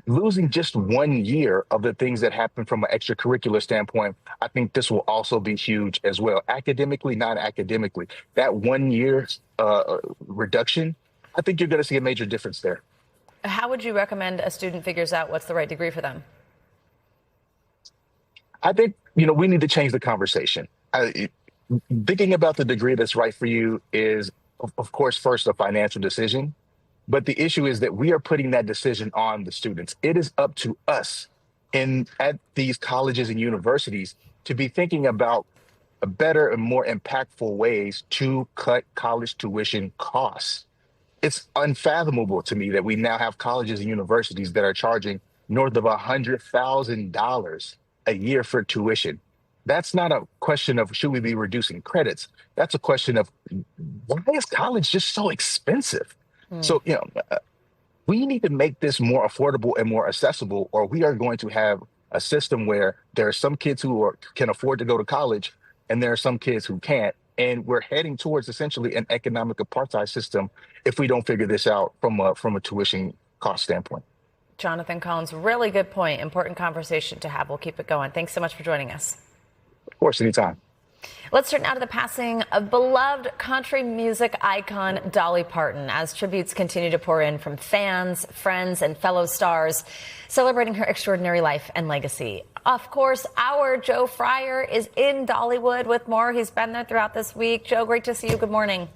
losing just 1 year of the things that happen from an extracurricular standpoint, I think this will also be huge as well. Academically, not academically. That 1 year reduction, I think you're going to see a major difference there. How would you recommend a student figures out what's the right degree for them? I think, we need to change the conversation. Thinking about the degree that's right for you is, of course, first a financial decision. But the issue is that we are putting that decision on the students. It is up to us at these colleges and universities to be thinking about a better and more impactful ways to cut college tuition costs. It's unfathomable to me that we now have colleges and universities that are charging north of $100,000 a year for tuition. That's not a question of should we be reducing credits. That's a question of why is college just so expensive? So, we need to make this more affordable and more accessible, or we are going to have a system where there are some kids who can afford to go to college and there are some kids who can't. And we're heading towards essentially an economic apartheid system if we don't figure this out from a tuition cost standpoint. Jonathan Collins, really good point. Important conversation to have. We'll keep it going. Thanks so much for joining us. Of course, anytime. Let's turn now to the passing of beloved country music icon Dolly Parton as tributes continue to pour in from fans, friends, and fellow stars celebrating her extraordinary life and legacy. Of course, our Joe Fryer is in Dollywood with more. He's been there throughout this week. Joe, great to see you. Good morning.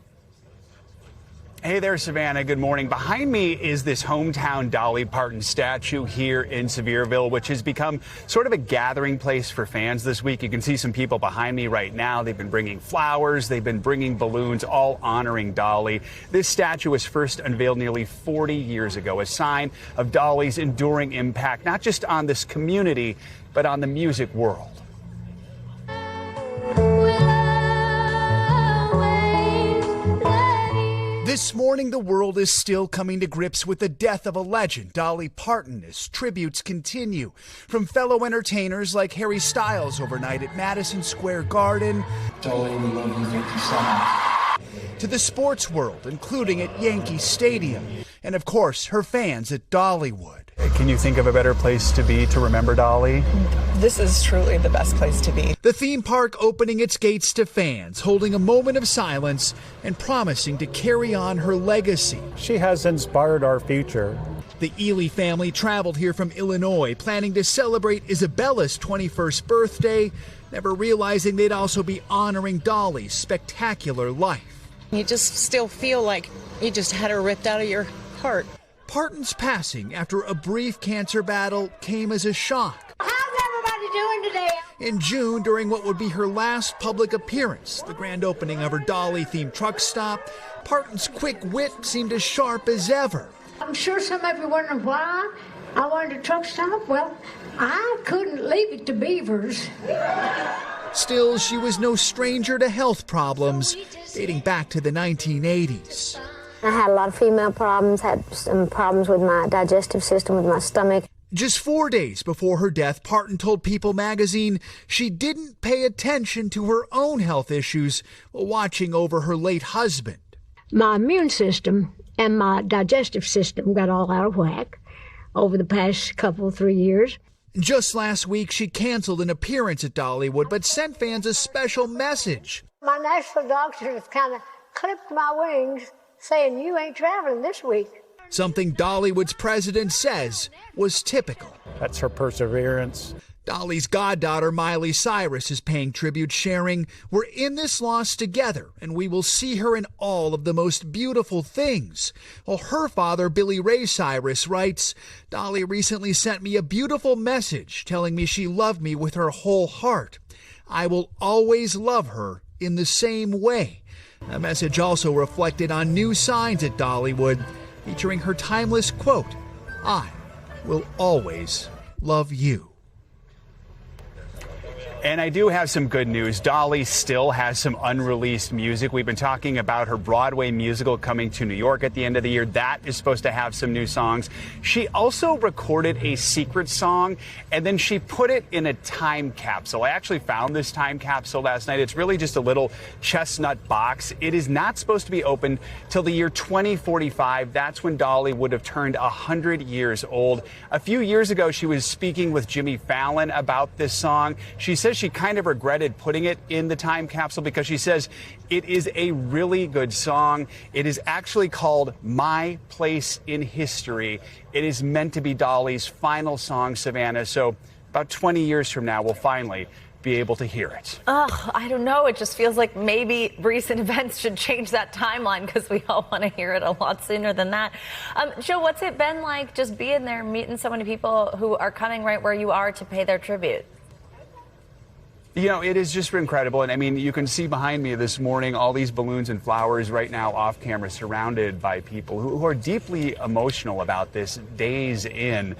Hey there, Savannah. Good morning. Behind me is this hometown Dolly Parton statue here in Sevierville, which has become sort of a gathering place for fans this week. You can see some people behind me right now. They've been bringing flowers. They've been bringing balloons, all honoring Dolly. This statue was first unveiled nearly 40 years ago, a sign of Dolly's enduring impact, not just on this community, but on the music world. This morning, the world is still coming to grips with the death of a legend, Dolly Parton, as tributes continue. From fellow entertainers like Harry Styles overnight at Madison Square Garden, Dolly, we love you, thank you so much, to the sports world, including at Yankee Stadium, and of course, her fans at Dollywood. Can you think of a better place to be to remember Dolly? This is truly the best place to be. The theme park opening its gates to fans, holding a moment of silence and promising to carry on her legacy. She has inspired our future. The Ely family traveled here from Illinois, planning to celebrate Isabella's 21st birthday, never realizing they'd also be honoring Dolly's spectacular life. You just still feel like you just had her ripped out of your heart. Parton's passing after a brief cancer battle came as a shock. How's everybody doing today? In June, during what would be her last public appearance, the grand opening of her Dolly-themed truck stop, Parton's quick wit seemed as sharp as ever. I'm sure some of you wondering why I wanted a truck stop. Well, I couldn't leave it to beavers. Still, she was no stranger to health problems dating back to the 1980s. I had a lot of female problems, had some problems with my digestive system, with my stomach. Just 4 days before her death, Parton told People magazine she didn't pay attention to her own health issues while watching over her late husband. My immune system and my digestive system got all out of whack over the past 3 years. Just last week, she canceled an appearance at Dollywood, but sent fans a special message. My national doctor has kind of clipped my wings, saying you ain't traveling this week. Something Dollywood's president says was typical. That's her perseverance. Dolly's goddaughter, Miley Cyrus, is paying tribute, sharing, "We're in this loss together, and we will see her in all of the most beautiful things." While her father, Billy Ray Cyrus, writes, "Dolly recently sent me a beautiful message telling me she loved me with her whole heart. I will always love her in the same way." A message also reflected on new signs at Dollywood, featuring her timeless quote, "I will always love you." And I do have some good news. Dolly still has some unreleased music. We've been talking about her Broadway musical coming to New York at the end of the year. That is supposed to have some new songs. She also recorded a secret song, and then she put it in a time capsule. I actually found this time capsule last night. It's really just a little chestnut box. It is not supposed to be opened till the year 2045. That's when Dolly would have turned 100 years old. A few years ago, she was speaking with Jimmy Fallon about this song. She said she kind of regretted putting it in the time capsule because she says it is a really good song. It is actually called My Place in History. It is meant to be Dolly's final song, Savannah. So about 20 years from now, we'll finally be able to hear it. I don't know. It just feels like maybe recent events should change that timeline because we all want to hear it a lot sooner than that. Joe, what's it been like just being there, meeting so many people who are coming right where you are to pay their tribute? You know, it is just incredible. And I mean, you can see behind me this morning all these balloons and flowers right now off camera, surrounded by people who are deeply emotional about this days in.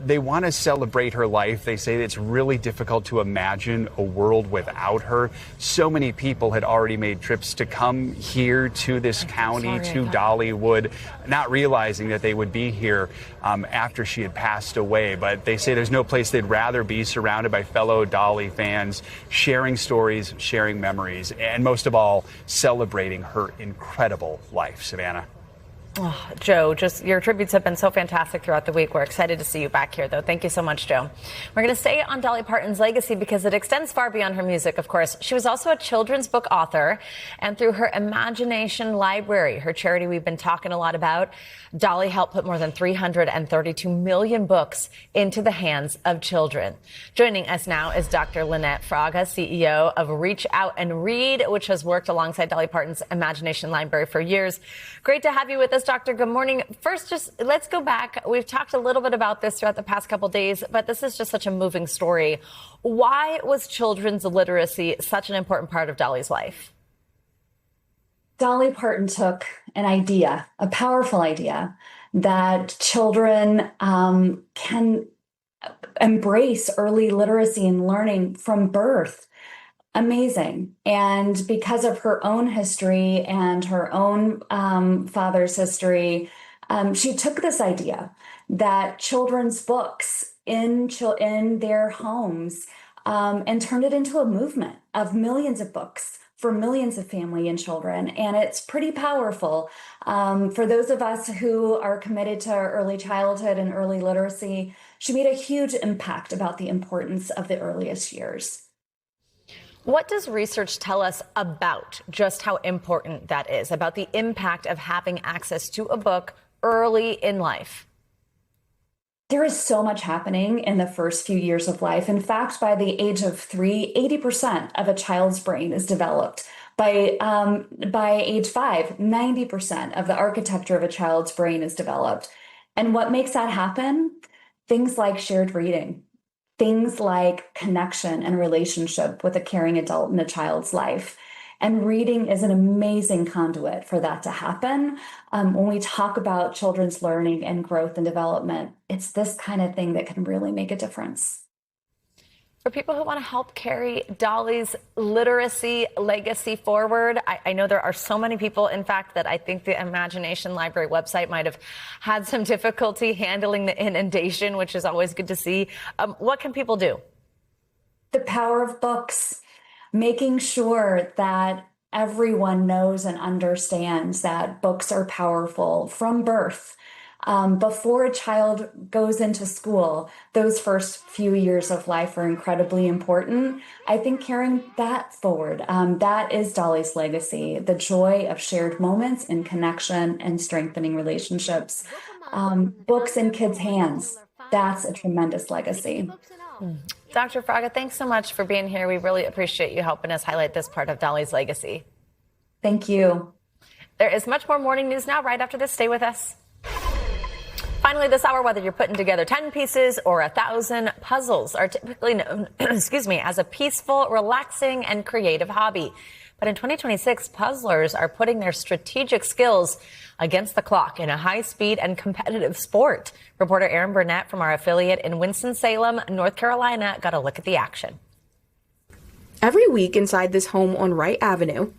They want to celebrate her life. They say it's really difficult to imagine a world without her. So many people had already made trips to come here to this county, to Dollywood, not realizing that they would be here after she had passed away. But they say there's no place they'd rather be, surrounded by fellow Dolly fans, sharing stories, sharing memories, and most of all, celebrating her incredible life. Savannah. Oh, Joe, just your tributes have been so fantastic throughout the week. We're excited to see you back here, though. Thank you so much, Joe. We're going to stay on Dolly Parton's legacy because it extends far beyond her music, of course. She was also a children's book author, and through her Imagination Library, her charity we've been talking a lot about, Dolly helped put more than 332 million books into the hands of children. Joining us now is Dr. Lynette Fraga, CEO of Reach Out and Read, which has worked alongside Dolly Parton's Imagination Library for years. Great to have you with us, Doctor. Good morning. First, just let's go back. We've talked a little bit about this throughout the past couple of days, but this is just such a moving story. Why was children's literacy such an important part of Dolly's life? Dolly Parton took an idea, a powerful idea, that children can embrace early literacy and learning from birth. Amazing. And because of her own history and her own father's history, she took this idea that children's books in their homes and turned it into a movement of millions of books for millions of family and children. And it's pretty powerful. For those of us who are committed to early childhood and early literacy, she made a huge impact about the importance of the earliest years. What does research tell us about just how important that is, about the impact of having access to a book early in life? There is so much happening in the first few years of life. In fact, by the age of 3, 80% of a child's brain is developed. By age 5, 90% of the architecture of a child's brain is developed. And what makes that happen? Things like shared reading. Things like connection and relationship with a caring adult in a child's life. And reading is an amazing conduit for that to happen. When we talk about children's learning and growth and development, it's this kind of thing that can really make a difference. For people who want to help carry Dolly's literacy legacy forward, I know there are so many people, in fact, that I think the Imagination Library website might have had some difficulty handling the inundation, which is always good to see. What can people do? The power of books, making sure that everyone knows and understands that books are powerful from birth. Before a child goes into school, those first few years of life are incredibly important. I think carrying that forward, that is Dolly's legacy, the joy of shared moments and connection and strengthening relationships. Books in kids' hands, that's a tremendous legacy. Dr. Fraga, thanks so much for being here. We really appreciate you helping us highlight this part of Dolly's legacy. Thank you. There is much more morning news now right after this. Stay with us. Finally, this hour, whether you're putting together 10 pieces or 1,000 puzzles, are typically known, as a peaceful, relaxing, and creative hobby. But in 2026, puzzlers are putting their strategic skills against the clock in a high-speed and competitive sport. Reporter Erin Burnett from our affiliate in Winston-Salem, North Carolina, got a look at the action. Every week inside this home on Wright Avenue,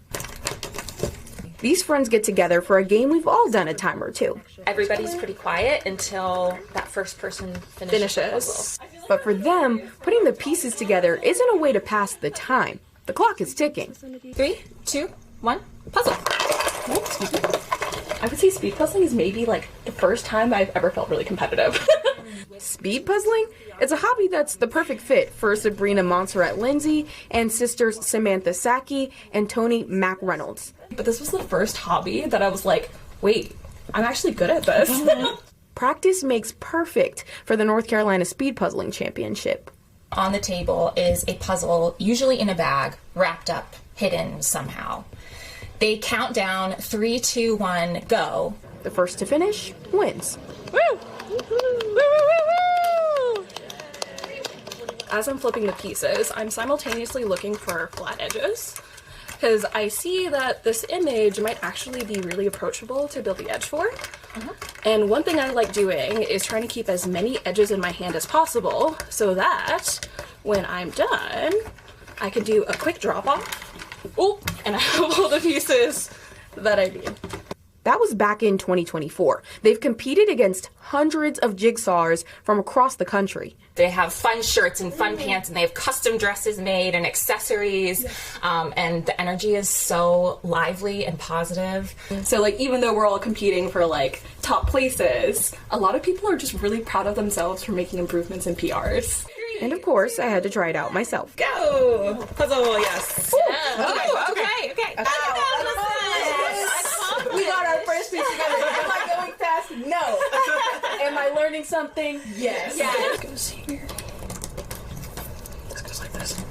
these friends get together for a game we've all done a time or two. Everybody's pretty quiet until that first person finishes. But for them, putting the pieces together isn't a way to pass the time. The clock is ticking. 3, 2, 1, puzzle. I would say speed puzzling is maybe like the first time I've ever felt really competitive. Speed puzzling? It's a hobby that's the perfect fit for Sabrina Montserrat Lindsay and sisters Samantha Sacchi and Tony Mac Reynolds. But this was the first hobby that I was like, wait, I'm actually good at this. Practice makes perfect for the North Carolina Speed Puzzling Championship. On the table is a puzzle, usually in a bag, wrapped up, hidden somehow. They count down 3, 2, 1, go. The first to finish wins. Woo! Woo, woo, woo, woo! As I'm flipping the pieces, I'm simultaneously looking for flat edges, because I see that this image might actually be really approachable to build the edge for. And one thing I like doing is trying to keep as many edges in my hand as possible so that when I'm done, I can do a quick drop off. Oh, and I have all the pieces that I need. That was back in 2024. They've competed against hundreds of jigsaws from across the country. They have fun shirts and fun pants, and they have custom dresses made and accessories, and the energy is so lively and positive. So like, even though we're all competing for like top places, a lot of people are just really proud of themselves for making improvements in PRs. And of course, I had to try it out myself. Go! Puzzle, yes. Okay. We got our first piece together. Am I going fast? No. Am I learning something? Yes. Let's go see here. This goes like this.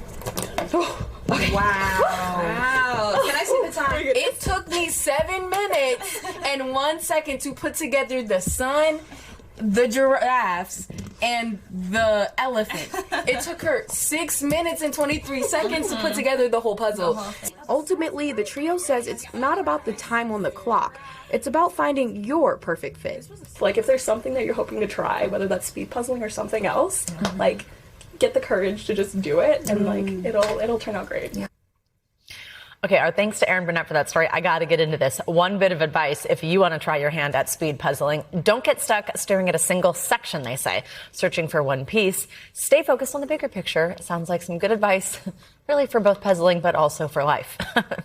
Oh, okay. Wow. Can I see the time? It took me 7 minutes and 1 second to put together the sun, the giraffes, and the elephant. It took her 6 minutes and 23 seconds to put together the whole puzzle. Ultimately, the trio says it's not about the time on the clock. It's about finding your perfect fit. Like, if there's something that you're hoping to try, whether that's speed puzzling or something else, like, get the courage to just do it, and like, it'll turn out great. Yeah. Okay, our thanks to Erin Burnett for that story. I got to get into this. One bit of advice if you want to try your hand at speed puzzling, don't get stuck staring at a single section, they say, searching for one piece. Stay focused on the bigger picture. Sounds like some good advice, really, for both puzzling, but also for life.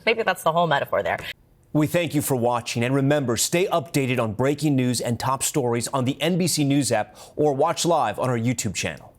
Maybe that's the whole metaphor there. We thank you for watching, and remember, stay updated on breaking news and top stories on the NBC News app or watch live on our YouTube channel.